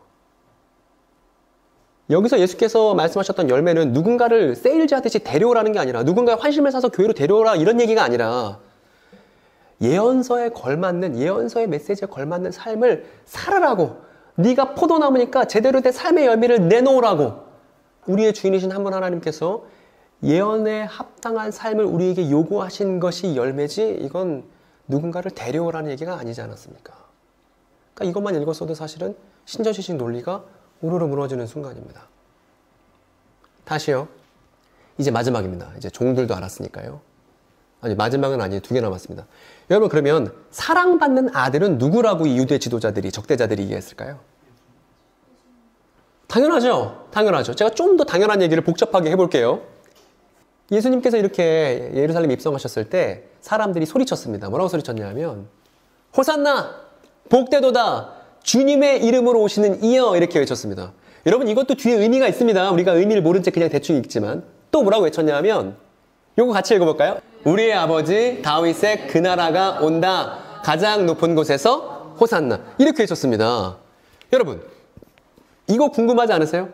Speaker 1: 여기서 예수께서 말씀하셨던 열매는 누군가를 세일즈하듯이 데려오라는 게 아니라, 누군가의 환심을 사서 교회로 데려오라 이런 얘기가 아니라 예언서에 걸맞는, 예언서의 메시지에 걸맞는 삶을 살으라고, 네가 포도나무니까 제대로 된 삶의 열매를 내놓으라고 우리의 주인이신 한 분 하나님께서 예언에 합당한 삶을 우리에게 요구하신 것이 열매지, 이건 누군가를 데려오라는 얘기가 아니지 않았습니까? 그러니까 이것만 읽었어도 사실은 신천지식 논리가 우르르 무너지는 순간입니다. 다시요. 이제 마지막입니다. 이제 종들도 알았으니까요. 아니, 마지막은 아니에요. 2개 남았습니다. 여러분, 그러면 사랑받는 아들은 누구라고 이 유대 지도자들이, 적대자들이 얘기했을까요? 당연하죠. 당연하죠. 제가 좀 더 당연한 얘기를 복잡하게 해볼게요. 예수님께서 이렇게 예루살렘에 입성하셨을 때 사람들이 소리쳤습니다. 뭐라고 소리쳤냐면 호산나! 복되도다! 주님의 이름으로 오시는 이여! 이렇게 외쳤습니다. 여러분, 이것도 뒤에 의미가 있습니다. 우리가 의미를 모른 채 그냥 대충 읽지만. 또 뭐라고 외쳤냐면, 요거 같이 읽어볼까요? 우리의 아버지 다윗의 그 나라가 온다. 가장 높은 곳에서 호산나. 이렇게 외쳤습니다. 여러분, 이거 궁금하지 않으세요?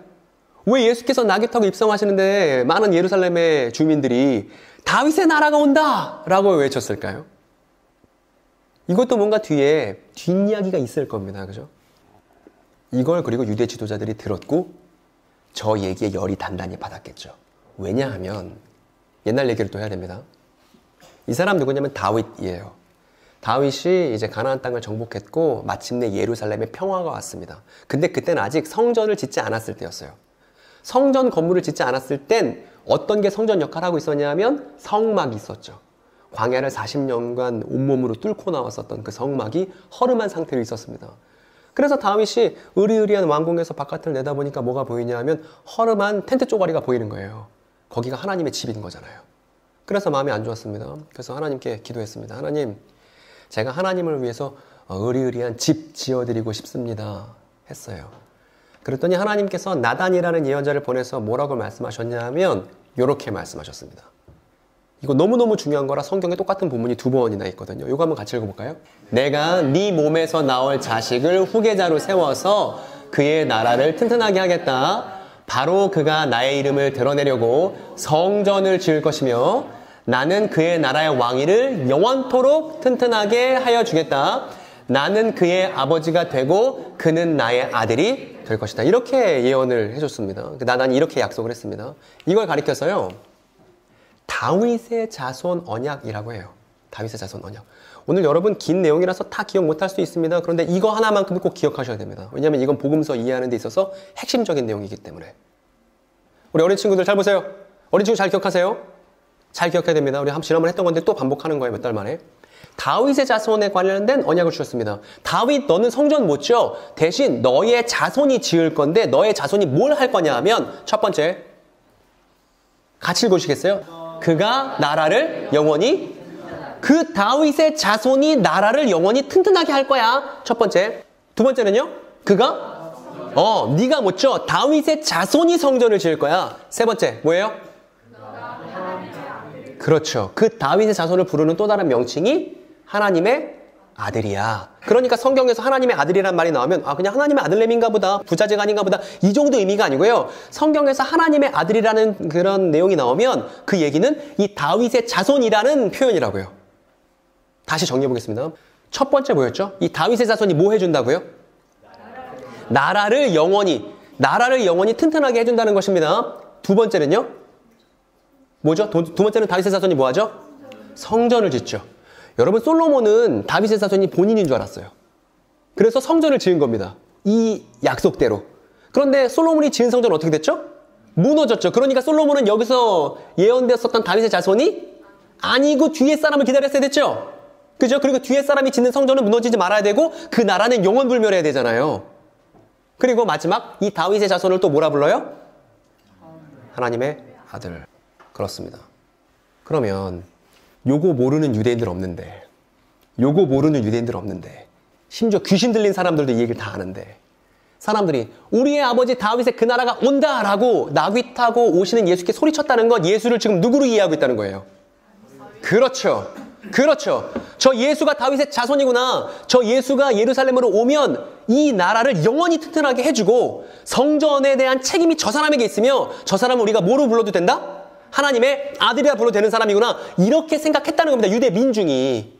Speaker 1: 왜 예수께서 나귀타고 입성하시는데 많은 예루살렘의 주민들이 다윗의 나라가 온다! 라고 외쳤을까요? 이것도 뭔가 뒤에 뒷이야기가 있을 겁니다. 그죠? 이걸 그리고 유대 지도자들이 들었고 저 얘기에 열이 단단히 받았겠죠. 왜냐하면 옛날 얘기를 또 해야 됩니다. 이 사람 누구냐면 다윗이에요. 다윗이 이제 가나안 땅을 정복했고 마침내 예루살렘에 평화가 왔습니다. 근데 그때는 아직 성전을 짓지 않았을 때였어요. 성전 건물을 짓지 않았을 땐 어떤 게 성전 역할을 하고 있었냐면 성막이 있었죠. 광야를 40년간 온몸으로 뚫고 나왔었던 그 성막이 허름한 상태로 있었습니다. 그래서 다윗이 으리으리한 왕궁에서 바깥을 내다보니까 뭐가 보이냐 하면 허름한 텐트 쪼가리가 보이는 거예요. 거기가 하나님의 집인 거잖아요. 그래서 마음이 안 좋았습니다. 그래서 하나님께 기도했습니다. 하나님, 제가 하나님을 위해서 으리으리한 집 지어드리고 싶습니다 했어요. 그랬더니 하나님께서 나단이라는 예언자를 보내서 뭐라고 말씀하셨냐 하면 이렇게 말씀하셨습니다. 이거 너무너무 중요한 거라 성경에 똑같은 본문이 2번이나 있거든요. 이거 한번 같이 읽어볼까요? 내가 네 몸에서 나올 자식을 후계자로 세워서 그의 나라를 튼튼하게 하겠다. 바로 그가 나의 이름을 드러내려고 성전을 지을 것이며 나는 그의 나라의 왕위를 영원토록 튼튼하게 하여 주겠다. 나는 그의 아버지가 되고 그는 나의 아들이 될 것이다. 이렇게 예언을 해줬습니다. 나단이 이렇게 약속을 했습니다. 이걸 가리켜서요, 다윗의 자손 언약이라고 해요. 다윗의 자손 언약. 오늘 여러분 긴 내용이라서 다 기억 못할 수 있습니다. 그런데 이거 하나만큼은 꼭 기억하셔야 됩니다. 왜냐하면 이건 복음서 이해하는 데 있어서 핵심적인 내용이기 때문에. 우리 어린 친구들 잘 보세요. 어린 친구 잘 기억하세요? 잘 기억해야 됩니다. 우리 지난번에 했던 건데 또 반복하는 거예요. 몇 달 만에. 다윗의 자손에 관련된 언약을 주셨습니다. 다윗, 너는 성전 못 지어. 대신 너의 자손이 지을 건데 너의 자손이 뭘 할 거냐 하면 첫 번째, 같이 읽으시겠어요? 그가 나라를 영원히, 그 다윗의 자손이 나라를 영원히 튼튼하게 할 거야. 첫 번째. 두 번째는요? 그가 네가 못 지어. 다윗의 자손이 성전을 지을 거야. 세 번째 뭐예요? 그렇죠. 그 다윗의 자손을 부르는 또 다른 명칭이 하나님의 아들이야. 그러니까 성경에서 하나님의 아들이란 말이 나오면 그냥 하나님의 아들내미인가 보다, 부자재가 아닌가 보다, 이 정도 의미가 아니고요. 성경에서 하나님의 아들이라는 그런 내용이 나오면 그 얘기는 이 다윗의 자손이라는 표현이라고요. 다시 정리해 보겠습니다. 첫 번째 뭐였죠? 이 다윗의 자손이 뭐 해준다고요? 나라를 영원히 튼튼하게 해준다는 것입니다. 두 번째는요? 뭐죠? 두 번째는 다윗의 자손이 뭐 하죠? 성전을 짓죠. 여러분, 솔로몬은 다윗의 자손이 본인인 줄 알았어요. 그래서 성전을 지은 겁니다. 이 약속대로. 그런데 솔로몬이 지은 성전은 어떻게 됐죠? 무너졌죠. 그러니까 솔로몬은 여기서 예언되었었던 다윗의 자손이 아니고 뒤에 사람을 기다렸어야 됐죠. 그죠? 그리고 뒤에 사람이 짓는 성전은 무너지지 말아야 되고 그 나라는 영원불멸해야 되잖아요. 그리고 마지막, 이 다윗의 자손을 또 뭐라 불러요? 하나님의 아들. 그렇습니다. 그러면 요거 모르는 유대인들 없는데, 심지어 귀신 들린 사람들도 이 얘기를 다 아는데, 사람들이 우리의 아버지 다윗의 그 나라가 온다라고 나귀 타고 오시는 예수께 소리쳤다는 건 예수를 지금 누구로 이해하고 있다는 거예요? 그렇죠. 저 예수가 다윗의 자손이구나. 저 예수가 예루살렘으로 오면 이 나라를 영원히 튼튼하게 해주고 성전에 대한 책임이 저 사람에게 있으며 저 사람은 우리가 뭐로 불러도 된다? 하나님의 아들이라 불러도 되는 사람이구나. 이렇게 생각했다는 겁니다. 유대 민중이.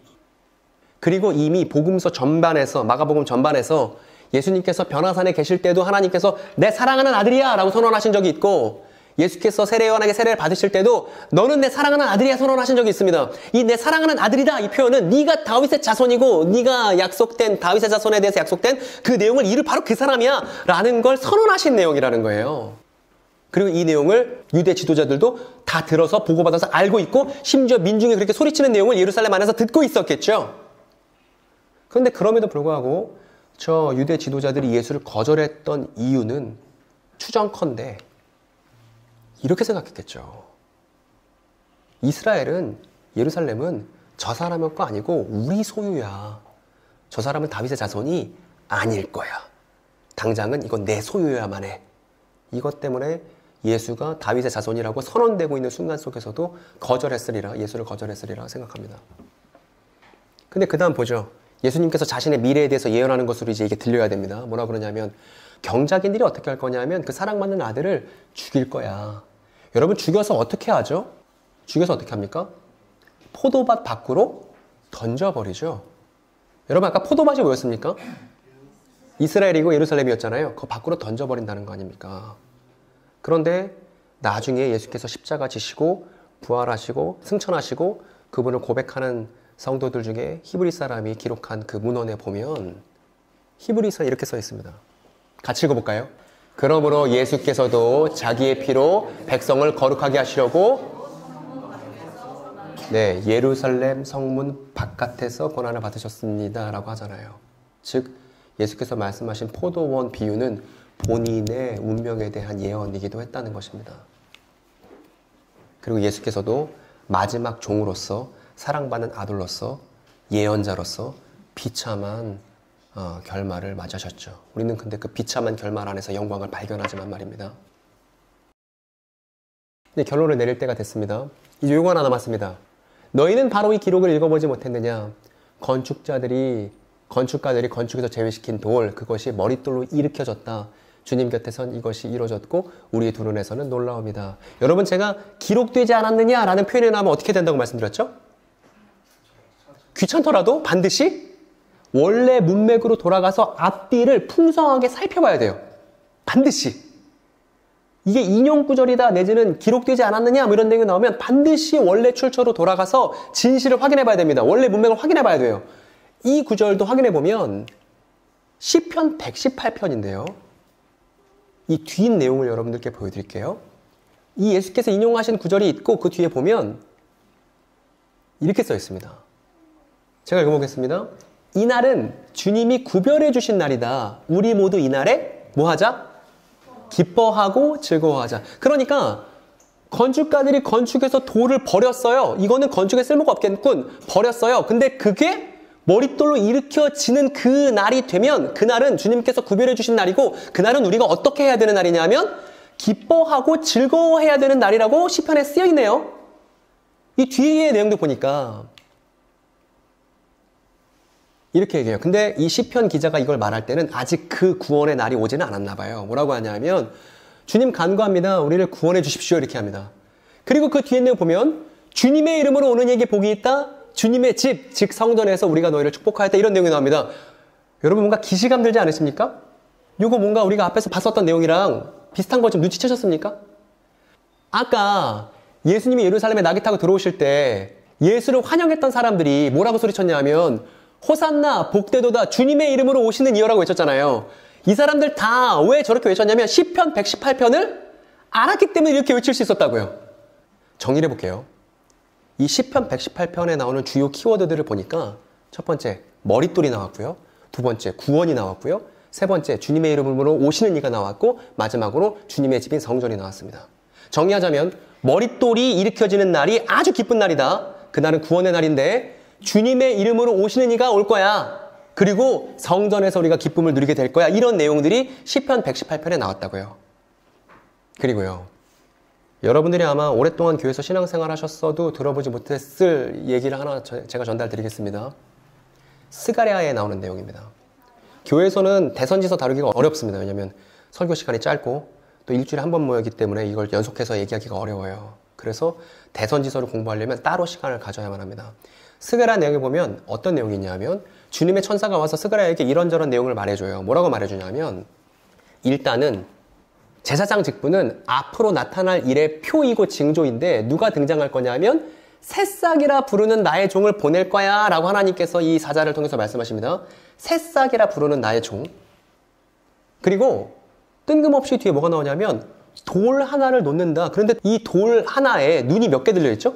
Speaker 1: 그리고 이미 복음서 전반에서, 마가복음 전반에서 예수님께서 변화산에 계실 때도 하나님께서 내 사랑하는 아들이야 라고 선언하신 적이 있고, 예수께서 세례요한에게 세례를 받으실 때도 너는 내 사랑하는 아들이야 선언하신 적이 있습니다. 이 내 사랑하는 아들이다, 이 표현은 네가 다윗의 자손이고 네가 약속된 다윗의 자손에 대해서 약속된 그 내용을 이룰 바로 그 사람이야 라는 걸 선언하신 내용이라는 거예요. 그리고 이 내용을 유대 지도자들도 다 들어서 보고받아서 알고 있고, 심지어 민중이 그렇게 소리치는 내용을 예루살렘 안에서 듣고 있었겠죠. 그런데 그럼에도 불구하고 저 유대 지도자들이 예수를 거절했던 이유는 추정컨대 이렇게 생각했겠죠. 이스라엘은, 예루살렘은 저 사람의 거 아니고 우리 소유야. 저 사람은 다윗의 자손이 아닐 거야. 당장은 이건 내 소유여야만 해. 이것 때문에 예수가 다윗의 자손이라고 선언되고 있는 순간 속에서도 예수를 거절했으리라 생각합니다. 근데 그 다음 보죠. 예수님께서 자신의 미래에 대해서 예언하는 것으로 이제 이게 들려야 됩니다. 뭐라 그러냐면, 경작인들이 어떻게 할 거냐면 그 사랑받는 아들을 죽일 거야. 여러분, 죽여서 어떻게 하죠? 죽여서 어떻게 합니까? 포도밭 밖으로 던져버리죠. 여러분, 아까 포도밭이 뭐였습니까? 이스라엘이고 예루살렘이었잖아요. 그 밖으로 던져버린다는 거 아닙니까? 그런데 나중에 예수께서 십자가 지시고 부활하시고 승천하시고 그분을 고백하는 성도들 중에 히브리 사람이 기록한 그 문헌에 보면 히브리서에 이렇게 써 있습니다. 같이 읽어볼까요? 그러므로 예수께서도 자기의 피로 백성을 거룩하게 하시려고 네, 예루살렘 성문 바깥에서 고난을 받으셨습니다 라고 하잖아요. 즉 예수께서 말씀하신 포도원 비유는 본인의 운명에 대한 예언이기도 했다는 것입니다. 그리고 예수께서도 마지막 종으로서 사랑받는 아들로서 예언자로서 비참한 결말을 맞으셨죠. 우리는 근데 그 비참한 결말 안에서 영광을 발견하지만 말입니다. 네, 결론을 내릴 때가 됐습니다. 이제 요거 하나 남았습니다. 너희는 바로 이 기록을 읽어보지 못했느냐? 건축가들이 건축에서 제외시킨 돌, 그것이 머릿돌로 일으켜졌다. 주님 곁에선 이것이 이루어졌고 우리의 두 눈에서는 놀라움이다. 여러분, 제가 기록되지 않았느냐라는 표현에 나오면 어떻게 된다고 말씀드렸죠? 귀찮더라도 반드시 원래 문맥으로 돌아가서 앞뒤를 풍성하게 살펴봐야 돼요. 반드시. 이게 인용 구절이다 내지는 기록되지 않았느냐 뭐 이런 내용이 나오면 반드시 원래 출처로 돌아가서 진실을 확인해 봐야 됩니다. 원래 문맥을 확인해 봐야 돼요. 이 구절도 확인해 보면 시편 118편인데요. 이 뒷 내용을 여러분들께 보여드릴게요. 이 예수께서 인용하신 구절이 있고 그 뒤에 보면 이렇게 써 있습니다. 제가 읽어보겠습니다. 이날은 주님이 구별해 주신 날이다. 우리 모두 이날에 뭐 하자? 기뻐하고 즐거워하자. 그러니까 건축가들이 건축에서 돌을 버렸어요. 이거는 건축에 쓸모가 없겠군. 버렸어요. 근데 그게 머릿돌로 일으켜지는 그 날이 되면 그날은 주님께서 구별해 주신 날이고 그날은 우리가 어떻게 해야 되는 날이냐면 기뻐하고 즐거워해야 되는 날이라고 시편에 쓰여 있네요. 이 뒤에 내용도 보니까 이렇게 얘기해요. 근데 이 시편 기자가 이걸 말할 때는 아직 그 구원의 날이 오지는 않았나 봐요. 뭐라고 하냐면 주님 간구합니다. 우리를 구원해 주십시오. 이렇게 합니다. 그리고 그 뒤에 내용 보면 주님의 이름으로 오는 이에게 복이 있다. 주님의 집, 즉 성전에서 우리가 너희를 축복하였다. 이런 내용이 나옵니다. 여러분 뭔가 기시감 들지 않으십니까? 이거 뭔가 우리가 앞에서 봤었던 내용이랑 비슷한 거 좀 눈치채셨습니까? 아까 예수님이 예루살렘에 나귀 타고 들어오실 때 예수를 환영했던 사람들이 뭐라고 소리쳤냐 하면 호산나 복되도다 주님의 이름으로 오시는 이여라고 외쳤잖아요. 이 사람들 다 왜 저렇게 외쳤냐면 시편 118편을 알았기 때문에 이렇게 외칠 수 있었다고요. 정리를 해볼게요. 이 시편 118편에 나오는 주요 키워드들을 보니까 첫 번째 머릿돌이 나왔고요. 두 번째 구원이 나왔고요. 세 번째 주님의 이름으로 오시는 이가 나왔고 마지막으로 주님의 집인 성전이 나왔습니다. 정리하자면 머릿돌이 일으켜지는 날이 아주 기쁜 날이다. 그날은 구원의 날인데 주님의 이름으로 오시는 이가 올 거야. 그리고 성전에서 우리가 기쁨을 누리게 될 거야. 이런 내용들이 시편 118편에 나왔다고요. 그리고요. 여러분들이 아마 오랫동안 교회에서 신앙생활 하셨어도 들어보지 못했을 얘기를 하나 제가 전달드리겠습니다. 스가랴에 나오는 내용입니다. 교회에서는 대선지서 다루기가 어렵습니다. 왜냐하면 설교 시간이 짧고 또 일주일에 한 번 모이기 때문에 이걸 연속해서 얘기하기가 어려워요. 그래서 대선지서를 공부하려면 따로 시간을 가져야만 합니다. 스가랴 내용에 보면 어떤 내용이 있냐면 주님의 천사가 와서 스가랴에게 이런저런 내용을 말해줘요. 뭐라고 말해주냐면 일단은 제사장 직분은 앞으로 나타날 일의 표이고 징조인데 누가 등장할 거냐면 새싹이라 부르는 나의 종을 보낼 거야 라고 하나님께서 이 사자를 통해서 말씀하십니다. 새싹이라 부르는 나의 종. 그리고 뜬금없이 뒤에 뭐가 나오냐면 돌 하나를 놓는다. 그런데 이 돌 하나에 눈이 몇 개 들려있죠?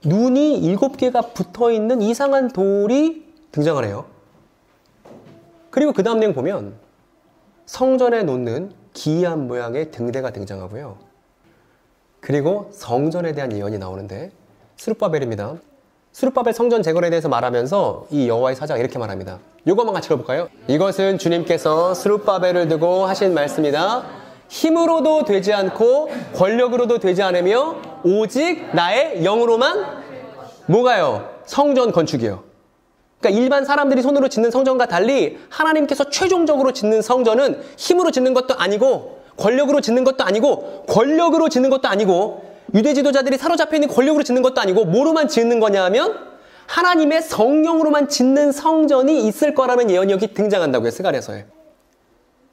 Speaker 1: 눈이 7개가 붙어있는 이상한 돌이 등장을 해요. 그리고 그 다음 내용 보면 성전에 놓는 기이한 모양의 등대가 등장하고요. 그리고 성전에 대한 예언이 나오는데 스룹바벨입니다. 스룹바벨 성전 재건에 대해서 말하면서 이 여호와의 사자가 이렇게 말합니다. 이것만 같이 읽어볼까요? 이것은 주님께서 스룹바벨을 두고 하신 말씀이다. 힘으로도 되지 않고 권력으로도 되지 않으며 오직 나의 영으로만 뭐가요? 성전 건축이요. 그러니까 일반 사람들이 손으로 짓는 성전과 달리 하나님께서 최종적으로 짓는 성전은 힘으로 짓는 것도 아니고 권력으로 짓는 것도 아니고 권력으로 짓는 것도 아니고 유대 지도자들이 사로잡혀 있는 권력으로 짓는 것도 아니고 뭐로만 짓는 거냐 하면 하나님의 성령으로만 짓는 성전이 있을 거라는 예언이 여기 등장한다고요. 스가랴서에.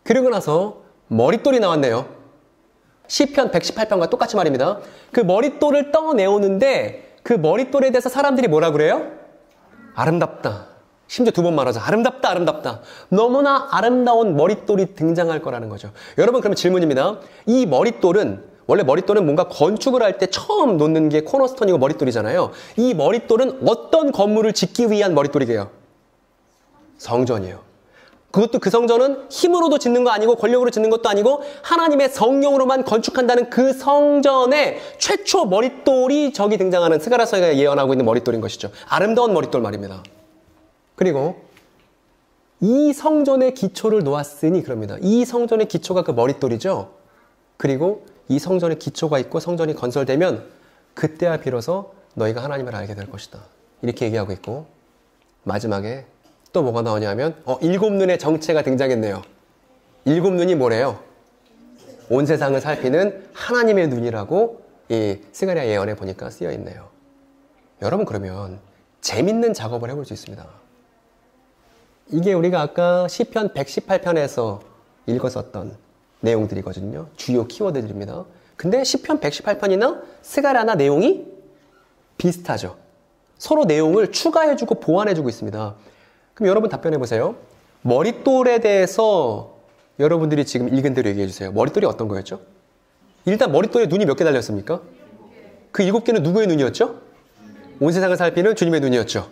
Speaker 1: 그리고 나서 머릿돌이 나왔네요. 시편 118편과 똑같이 말입니다. 그 머릿돌을 떠내오는데 그 머릿돌에 대해서 사람들이 뭐라 그래요? 아름답다. 심지어 2번 말하자. 아름답다, 아름답다. 너무나 아름다운 머릿돌이 등장할 거라는 거죠. 여러분, 그러면 질문입니다. 이 머릿돌은 원래 머릿돌은 뭔가 건축을 할 때 처음 놓는 게 코너스톤이고 머릿돌이잖아요. 이 머릿돌은 어떤 건물을 짓기 위한 머릿돌이게요? 성전이에요. 그것도 그 성전은 힘으로도 짓는 거 아니고 권력으로 짓는 것도 아니고 하나님의 성령으로만 건축한다는 그 성전의 최초 머릿돌이 저기 등장하는 스가랴서가 예언하고 있는 머릿돌인 것이죠. 아름다운 머릿돌 말입니다. 그리고 이 성전의 기초를 놓았으니 그럽니다. 이 성전의 기초가 그 머릿돌이죠. 그리고 이 성전의 기초가 있고 성전이 건설되면 그때야 비로소 너희가 하나님을 알게 될 것이다. 이렇게 얘기하고 있고 마지막에 또 뭐가 나오냐면 일곱 눈의 정체가 등장했네요. 일곱 눈이 뭐래요? 온 세상을 살피는 하나님의 눈이라고 이 스가랴 예언에 보니까 쓰여 있네요. 여러분 그러면 재밌는 작업을 해볼 수 있습니다. 이게 우리가 아까 시편 118편에서 읽었었던 내용들이거든요. 주요 키워드들입니다. 근데 시편 118편이나 스가랴나 내용이 비슷하죠. 서로 내용을 추가해주고 보완해주고 있습니다. 그럼 여러분 답변해 보세요. 머릿돌에 대해서 여러분들이 지금 읽은 대로 얘기해 주세요. 머릿돌이 어떤 거였죠? 일단 머릿돌에 눈이 몇 개 달렸습니까? 그 7개는 누구의 눈이었죠? 온 세상을 살피는 주님의 눈이었죠.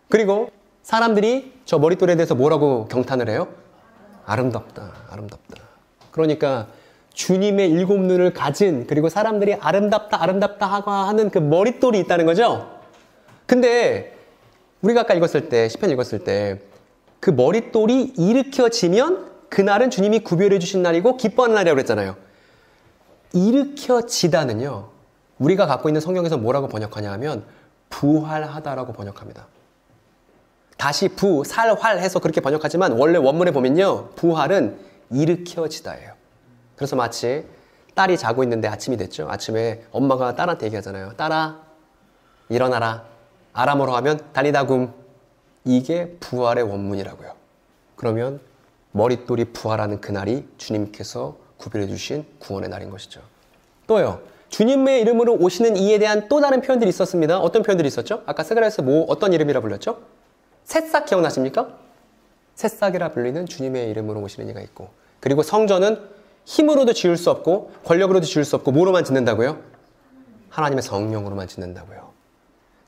Speaker 1: 그리고 사람들이 저 머릿돌에 대해서 뭐라고 경탄을 해요? 아름답다, 아름답다. 그러니까 주님의 7눈을 가진 그리고 사람들이 아름답다, 아름답다 하는 그 머릿돌이 있다는 거죠. 근데 우리가 아까 읽었을 때, 시편 읽었을 때 그 머릿돌이 일으켜지면 그날은 주님이 구별해 주신 날이고 기뻐하는 날이라고 그랬잖아요. 일으켜지다는요. 우리가 갖고 있는 성경에서 뭐라고 번역하냐 하면 부활하다라고 번역합니다. 다시 부, 살, 활 해서 그렇게 번역하지만 원래 원문에 보면요. 부활은 일으켜지다예요. 그래서 마치 딸이 자고 있는데 아침이 됐죠. 아침에 엄마가 딸한테 얘기하잖아요. 딸아, 일어나라. 아람어로 하면 달리다굼. 이게 부활의 원문이라고요. 그러면 머릿돌이 부활하는 그날이 주님께서 구별해 주신 구원의 날인 것이죠. 또요. 주님의 이름으로 오시는 이에 대한 또 다른 표현들이 있었습니다. 어떤 표현들이 있었죠? 아까 스가랴에서 어떤 이름이라 불렸죠? 새싹 기억나십니까? 새싹이라 불리는 주님의 이름으로 오시는 이가 있고 그리고 성전은 힘으로도 지을 수 없고 권력으로도 지을 수 없고 뭐로만 짓는다고요? 하나님의 성령으로만 짓는다고요.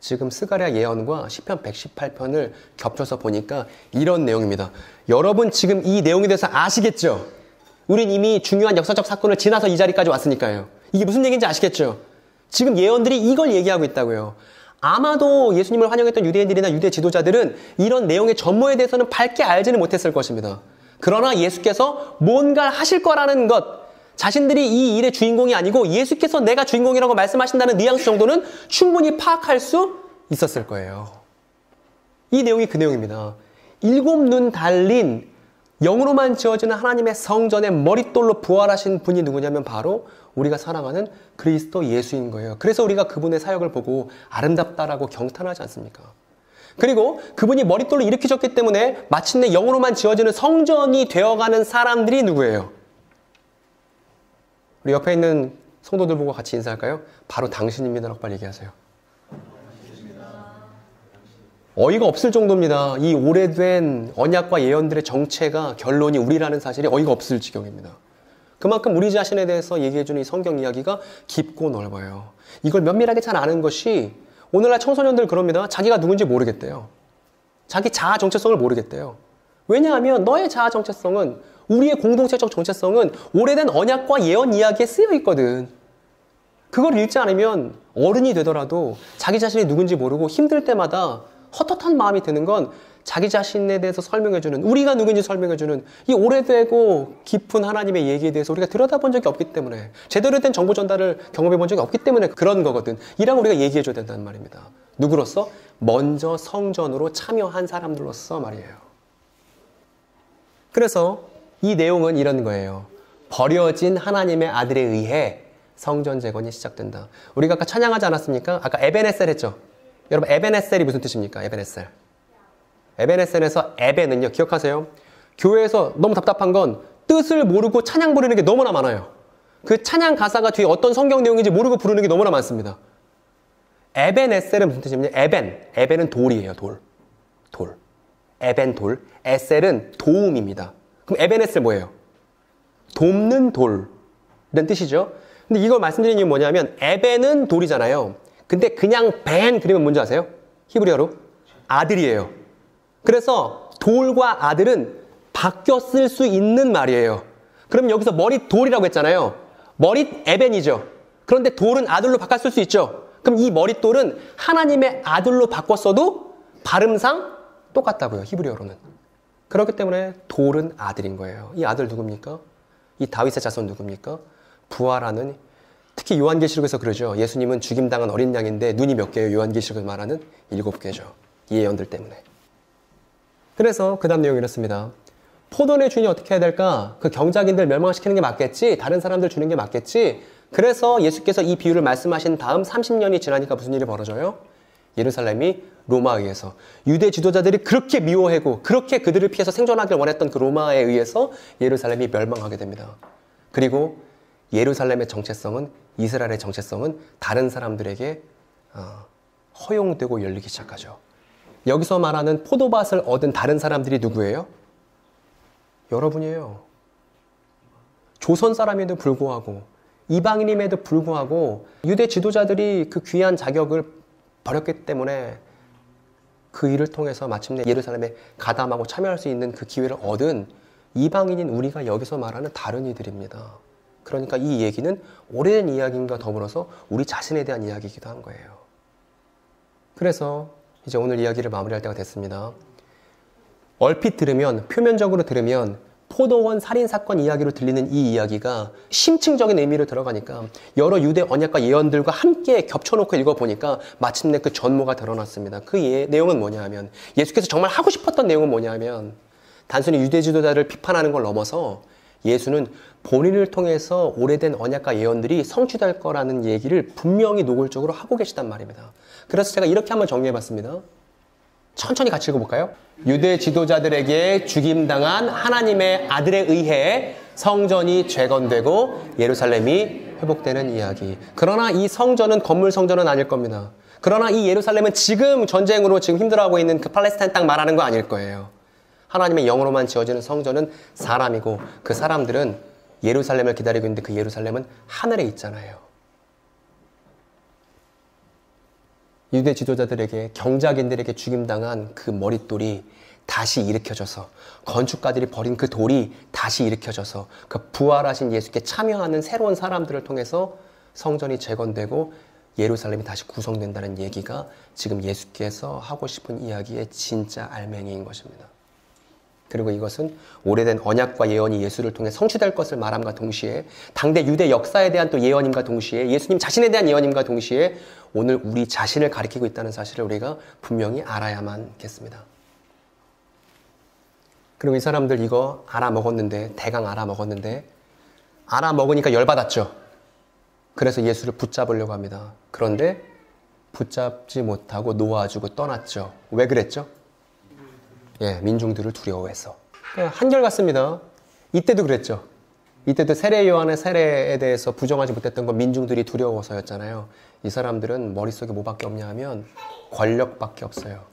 Speaker 1: 지금 스가랴 예언과 시편 118편을 겹쳐서 보니까 이런 내용입니다. 여러분 지금 이 내용에 대해서 아시겠죠? 우린 이미 중요한 역사적 사건을 지나서 이 자리까지 왔으니까요. 이게 무슨 얘기인지 아시겠죠? 지금 예언들이 이걸 얘기하고 있다고요. 아마도 예수님을 환영했던 유대인들이나 유대 지도자들은 이런 내용의 전모에 대해서는 밝게 알지는 못했을 것입니다. 그러나 예수께서 뭔가를 하실 거라는 것, 자신들이 이 일의 주인공이 아니고 예수께서 내가 주인공이라고 말씀하신다는 뉘앙스 정도는 충분히 파악할 수 있었을 거예요. 이 내용이 그 내용입니다. 7눈 달린 영으로만 지어지는 하나님의 성전의 머릿돌로 부활하신 분이 누구냐면 바로 우리가 사랑하는 그리스도 예수인 거예요. 그래서 우리가 그분의 사역을 보고 아름답다라고 경탄하지 않습니까? 그리고 그분이 머릿돌로 일으키셨기 때문에 마침내 영으로만 지어지는 성전이 되어가는 사람들이 누구예요? 우리 옆에 있는 성도들 보고 같이 인사할까요? 바로 당신입니다라고 빨리 얘기하세요. 어이가 없을 정도입니다. 이 오래된 언약과 예언들의 정체가 결론이 우리라는 사실이 어이가 없을 지경입니다. 그만큼 우리 자신에 대해서 얘기해주는 이 성경 이야기가 깊고 넓어요. 이걸 면밀하게 잘 아는 것이 오늘날 청소년들 그럽니다. 자기가 누군지 모르겠대요. 자기 자아 정체성을 모르겠대요. 왜냐하면 너의 자아 정체성은 우리의 공동체적 정체성은 오래된 언약과 예언 이야기에 쓰여 있거든. 그걸 읽지 않으면 어른이 되더라도 자기 자신이 누군지 모르고 힘들 때마다 헛헛한 마음이 드는 건 자기 자신에 대해서 설명해주는, 우리가 누군지 설명해주는 이 오래되고 깊은 하나님의 얘기에 대해서 우리가 들여다본 적이 없기 때문에, 제대로 된 정보 전달을 경험해본 적이 없기 때문에 그런 거거든. 이랑 우리가 얘기해줘야 된다는 말입니다. 누구로서? 먼저 성전으로 참여한 사람들로서 말이에요. 그래서 이 내용은 이런 거예요. 버려진 하나님의 아들에 의해 성전 재건이 시작된다. 우리가 아까 찬양하지 않았습니까? 아까 에벤에셀 했죠? 여러분 에벤에셀이 무슨 뜻입니까? 에벤에셀. 에벤에셀에서 에벤은요, 기억하세요? 교회에서 너무 답답한 건 뜻을 모르고 찬양 부르는 게 너무나 많아요. 그 찬양 가사가 뒤에 어떤 성경 내용인지 모르고 부르는 게 너무나 많습니다. 에벤에셀은 무슨 뜻이냐면 에벤은 돌이에요. 돌. 에벤 돌. 에셀은 도움입니다. 그럼 에벤에셀 뭐예요? 돕는 돌이라는 뜻이죠. 근데 이걸 말씀드리는 이유는 뭐냐면 에벤은 돌이잖아요. 근데 그냥 벤 그리면 뭔지 아세요? 히브리어로? 아들이에요. 그래서 돌과 아들은 바뀌어 쓸 수 있는 말이에요. 그럼 여기서 머릿 돌이라고 했잖아요. 머릿 에벤이죠. 그런데 돌은 아들로 바꿔 쓸 수 있죠. 그럼 이 머릿돌은 하나님의 아들로 바꿨어도 발음상 똑같다고요. 히브리어로는. 그렇기 때문에 돌은 아들인 거예요. 이 아들 누굽니까? 이 다윗의 자손 누굽니까? 부활하는, 특히 요한계시록에서 그러죠. 예수님은 죽임당한 어린 양인데 눈이 몇 개예요? 요한계시록을 말하는 7개죠. 이 예언들 때문에. 그래서 그 다음 내용이 이렇습니다. 포도원의 주인이 어떻게 해야 될까? 그 경작인들 멸망시키는 게 맞겠지? 다른 사람들 주는 게 맞겠지? 그래서 예수께서 이 비유를 말씀하신 다음 30년이 지나니까 무슨 일이 벌어져요? 예루살렘이 로마에 의해서, 유대 지도자들이 그렇게 미워하고 그렇게 그들을 피해서 생존하길 원했던 그 로마에 의해서 예루살렘이 멸망하게 됩니다. 그리고 예루살렘의 정체성은, 이스라엘의 정체성은 다른 사람들에게 허용되고 열리기 시작하죠. 여기서 말하는 포도밭을 얻은 다른 사람들이 누구예요? 여러분이에요. 조선 사람에도 불구하고, 이방인임에도 불구하고 유대 지도자들이 그 귀한 자격을 버렸기 때문에 그 일을 통해서 마침내 예루살렘에 가담하고 참여할 수 있는 그 기회를 얻은 이방인인 우리가 여기서 말하는 다른 이들입니다. 그러니까 이 얘기는 오래된 이야기인가 더불어서 우리 자신에 대한 이야기이기도 한 거예요. 그래서 이제 오늘 이야기를 마무리할 때가 됐습니다. 얼핏 들으면, 표면적으로 들으면 포도원 살인사건 이야기로 들리는 이 이야기가 심층적인 의미로 들어가니까 여러 유대 언약과 예언들과 함께 겹쳐놓고 읽어보니까 마침내 그 전모가 드러났습니다. 그 내용은 뭐냐 하면, 예수께서 정말 하고 싶었던 내용은 뭐냐 하면, 단순히 유대 지도자를 비판하는 걸 넘어서 예수는 본인을 통해서 오래된 언약과 예언들이 성취될 거라는 얘기를 분명히 노골적으로 하고 계시단 말입니다. 그래서 제가 이렇게 한번 정리해봤습니다. 천천히 같이 읽어볼까요? 유대 지도자들에게 죽임당한 하나님의 아들에 의해 성전이 재건되고 예루살렘이 회복되는 이야기. 그러나 이 성전은 건물 성전은 아닐 겁니다. 그러나 이 예루살렘은 지금 전쟁으로 지금 힘들어하고 있는 그 팔레스타인 땅 말하는 거 아닐 거예요. 하나님의 영으로만 지어지는 성전은 사람이고, 그 사람들은 예루살렘을 기다리고 있는데 그 예루살렘은 하늘에 있잖아요. 유대 지도자들에게, 경작인들에게 죽임당한 그 머릿돌이 다시 일으켜져서, 건축가들이 버린 그 돌이 다시 일으켜져서 그 부활하신 예수께 참여하는 새로운 사람들을 통해서 성전이 재건되고 예루살렘이 다시 구성된다는 얘기가 지금 예수께서 하고 싶은 이야기의 진짜 알맹이인 것입니다. 그리고 이것은 오래된 언약과 예언이 예수를 통해 성취될 것을 말함과 동시에, 당대 유대 역사에 대한 또 예언임과 동시에, 예수님 자신에 대한 예언임과 동시에 오늘 우리 자신을 가리키고 있다는 사실을 우리가 분명히 알아야만겠습니다. 그리고 이 사람들 이거 알아먹었는데, 대강 알아먹었는데, 알아먹으니까 열받았죠. 그래서 예수를 붙잡으려고 합니다. 그런데 붙잡지 못하고 놓아주고 떠났죠. 왜 그랬죠? 민중들을 두려워해서. 한결같습니다. 이때도 그랬죠. 이때도 세례 요한의 세례에 대해서 부정하지 못했던 건 민중들이 두려워서였잖아요. 이 사람들은 머릿속에 뭐밖에 없냐 하면 권력밖에 없어요.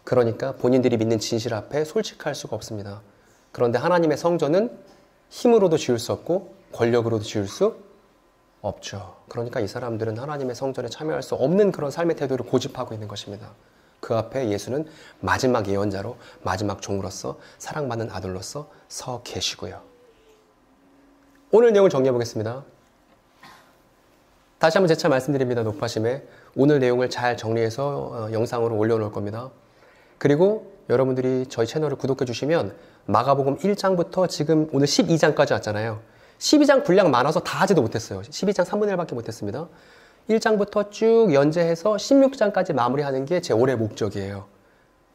Speaker 1: 그러니까 본인들이 믿는 진실 앞에 솔직할 수가 없습니다. 그런데 하나님의 성전은 힘으로도 지을 수 없고 권력으로도 지을 수 없죠. 그러니까 이 사람들은 하나님의 성전에 참여할 수 없는 그런 삶의 태도를 고집하고 있는 것입니다. 그 앞에 예수는 마지막 예언자로, 마지막 종으로서, 사랑받는 아들로서 서 계시고요. 오늘 내용을 정리해 보겠습니다. 다시 한번 재차 말씀드립니다. 높아심에 오늘 내용을 잘 정리해서 영상으로 올려놓을 겁니다. 그리고 여러분들이 저희 채널을 구독해 주시면 마가복음 1장부터 지금 오늘 12장까지 왔잖아요. 12장 분량 많아서 다 하지도 못했어요. 12장 3분의 1밖에 못했습니다. 1장부터 쭉 연재해서 16장까지 마무리하는 게 제 올해 목적이에요.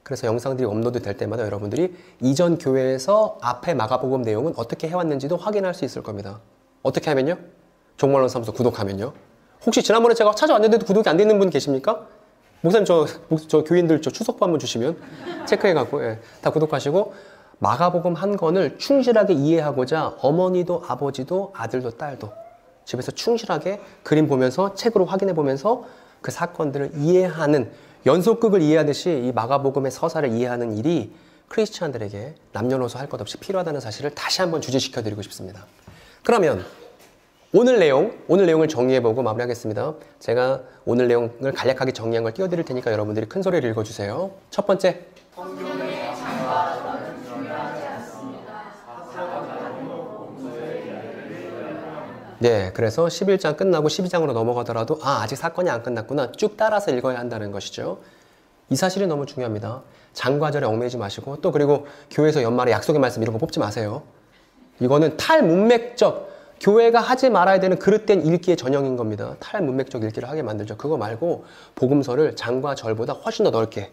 Speaker 1: 그래서 영상들이 업로드 될 때마다 여러분들이 이전 교회에서 앞에 마가복음 내용은 어떻게 해왔는지도 확인할 수 있을 겁니다. 어떻게 하면요? 종말론 사무소 구독하면요. 혹시 지난번에 제가 찾아왔는데도 구독이 안 되는 분 계십니까? 목사님 저 교인들 저 추석부 한번 주시면 체크해갖고 다 구독하시고, 마가복음 한 권을 충실하게 이해하고자 어머니도 아버지도 아들도 딸도 집에서 충실하게 그림 보면서 책으로 확인해 보면서 그 사건들을 이해하는, 연속극을 이해하듯이 이 마가복음의 서사를 이해하는 일이 크리스찬들에게 남녀노소 할 것 없이 필요하다는 사실을 다시 한번 주지시켜 드리고 싶습니다. 그러면 오늘 내용을 정리해보고 마무리하겠습니다. 제가 오늘 내용을 간략하게 정리한 걸 띄워드릴 테니까 여러분들이 큰 소리를 읽어주세요. 첫 번째. 네, 그래서 11장 끝나고 12장으로 넘어가더라도 아직 사건이 안 끝났구나 쭉 따라서 읽어야 한다는 것이죠. 이 사실이 너무 중요합니다. 장과절에 얽매이지 마시고 또 그리고 교회에서 연말에 약속의 말씀 이런 거 뽑지 마세요. 이거는 탈문맥적 교회가 하지 말아야 되는 그릇된 읽기의 전형인 겁니다. 탈문맥적 읽기를 하게 만들죠. 그거 말고 복음서를 장과 절보다 훨씬 더 넓게.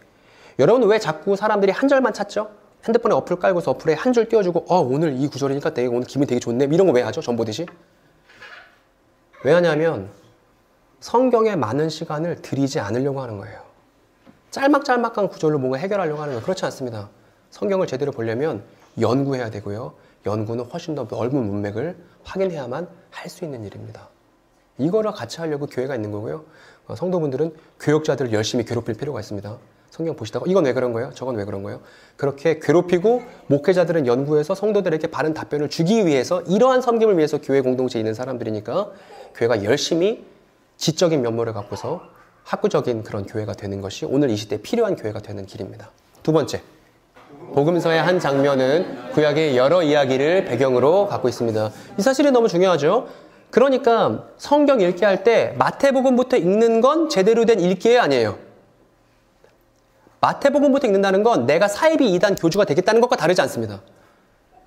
Speaker 1: 여러분 왜 자꾸 사람들이 한 절만 찾죠? 핸드폰에 어플 깔고서 어플에 한 줄 띄워주고 오늘 이 구절이니까 내가 오늘 기분이 되게 좋네 이런 거 왜 하죠? 전 보듯이. 왜 하냐면 성경에 많은 시간을 들이지 않으려고 하는 거예요. 짤막짤막한 구절로 뭔가 해결하려고 하는 거예요. 그렇지 않습니다. 성경을 제대로 보려면 연구해야 되고요. 연구는 훨씬 더 넓은 문맥을 확인해야만 할 수 있는 일입니다. 이거를 같이 하려고 교회가 있는 거고요. 성도분들은 교역자들을 열심히 괴롭힐 필요가 있습니다. 성경 보시다가 이건 왜 그런 거예요? 저건 왜 그런 거예요? 그렇게 괴롭히고 목회자들은 연구해서 성도들에게 바른 답변을 주기 위해서 이러한 섬김을 위해서 교회 공동체에 있는 사람들이니까 교회가 열심히 지적인 면모를 갖고서 학구적인 그런 교회가 되는 것이 오늘 이 시대에 필요한 교회가 되는 길입니다. 두 번째, 복음서의 한 장면은 구약의 여러 이야기를 배경으로 갖고 있습니다. 이 사실이 너무 중요하죠. 그러니까 성경 읽기 할 때 마태복음부터 읽는 건 제대로 된 읽기예요, 아니에요? 마태복음부터 읽는다는 건 내가 사이비 이단 교주가 되겠다는 것과 다르지 않습니다.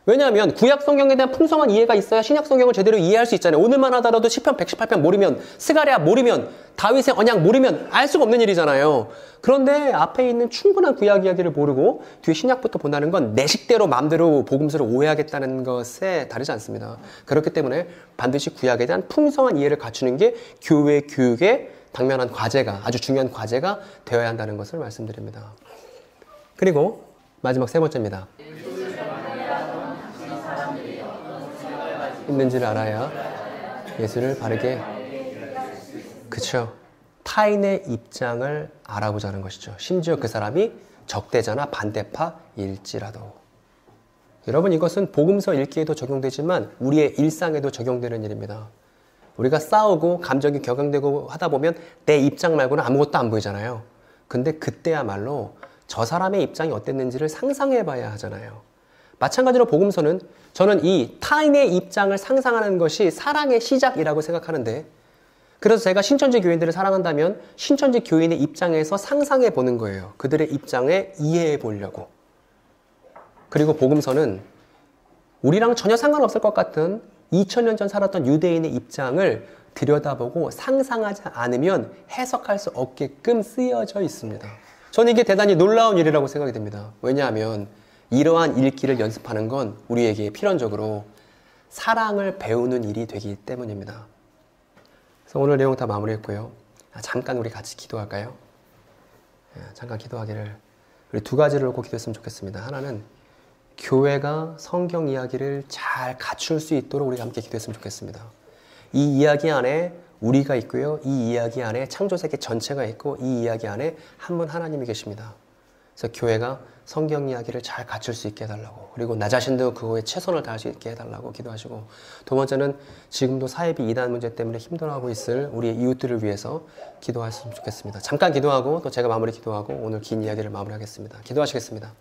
Speaker 1: 왜냐하면 구약 성경에 대한 풍성한 이해가 있어야 신약 성경을 제대로 이해할 수 있잖아요. 오늘만 하더라도 시편 118편 모르면, 스가랴 모르면, 다윗의 언약 모르면 알 수가 없는 일이잖아요. 그런데 앞에 있는 충분한 구약 이야기를 모르고 뒤에 신약부터 본다는 건 내 식대로 마음대로 복음서를 오해하겠다는 것에 다르지 않습니다. 그렇기 때문에 반드시 구약에 대한 풍성한 이해를 갖추는 게 교회 교육의 당면한 과제가, 아주 중요한 과제가 되어야 한다는 것을 말씀드립니다. 그리고 마지막 세 번째입니다. 있는지를 알아야 예수를 바르게, 그쵸, 타인의 입장을 알아보자는 것이죠. 심지어 그 사람이 적대자나 반대파일지라도. 여러분 이것은 복음서 읽기에도 적용되지만 우리의 일상에도 적용되는 일입니다. 우리가 싸우고 감정이 격앙되고 하다 보면 내 입장 말고는 아무것도 안 보이잖아요. 근데 그때야말로 저 사람의 입장이 어땠는지를 상상해 봐야 하잖아요. 마찬가지로 복음서는 저는 이 타인의 입장을 상상하는 것이 사랑의 시작이라고 생각하는데, 그래서 제가 신천지 교인들을 사랑한다면 신천지 교인의 입장에서 상상해 보는 거예요. 그들의 입장에 이해해 보려고. 그리고 복음서는 우리랑 전혀 상관없을 것 같은 2000년 전 살았던 유대인의 입장을 들여다보고 상상하지 않으면 해석할 수 없게끔 쓰여져 있습니다. 저는 이게 대단히 놀라운 일이라고 생각이 됩니다. 왜냐하면 이러한 읽기를 연습하는 건 우리에게 필연적으로 사랑을 배우는 일이 되기 때문입니다. 그래서 오늘 내용 다 마무리했고요. 잠깐 우리 같이 기도할까요? 잠깐 기도하기를. 우리 두 가지를 놓고 기도했으면 좋겠습니다. 하나는 교회가 성경 이야기를 잘 갖출 수 있도록 우리가 함께 기도했으면 좋겠습니다. 이 이야기 안에 우리가 있고요. 이 이야기 안에 창조세계 전체가 있고 이 이야기 안에 한 분 하나님이 계십니다. 그래서 교회가 성경 이야기를 잘 갖출 수 있게 해달라고, 그리고 나 자신도 그거에 최선을 다할 수 있게 해달라고 기도하시고, 두 번째는 지금도 사이비 이단 문제 때문에 힘들어하고 있을 우리의 이웃들을 위해서 기도하셨으면 좋겠습니다. 잠깐 기도하고 또 제가 마무리 기도하고 오늘 긴 이야기를 마무리하겠습니다. 기도하시겠습니다.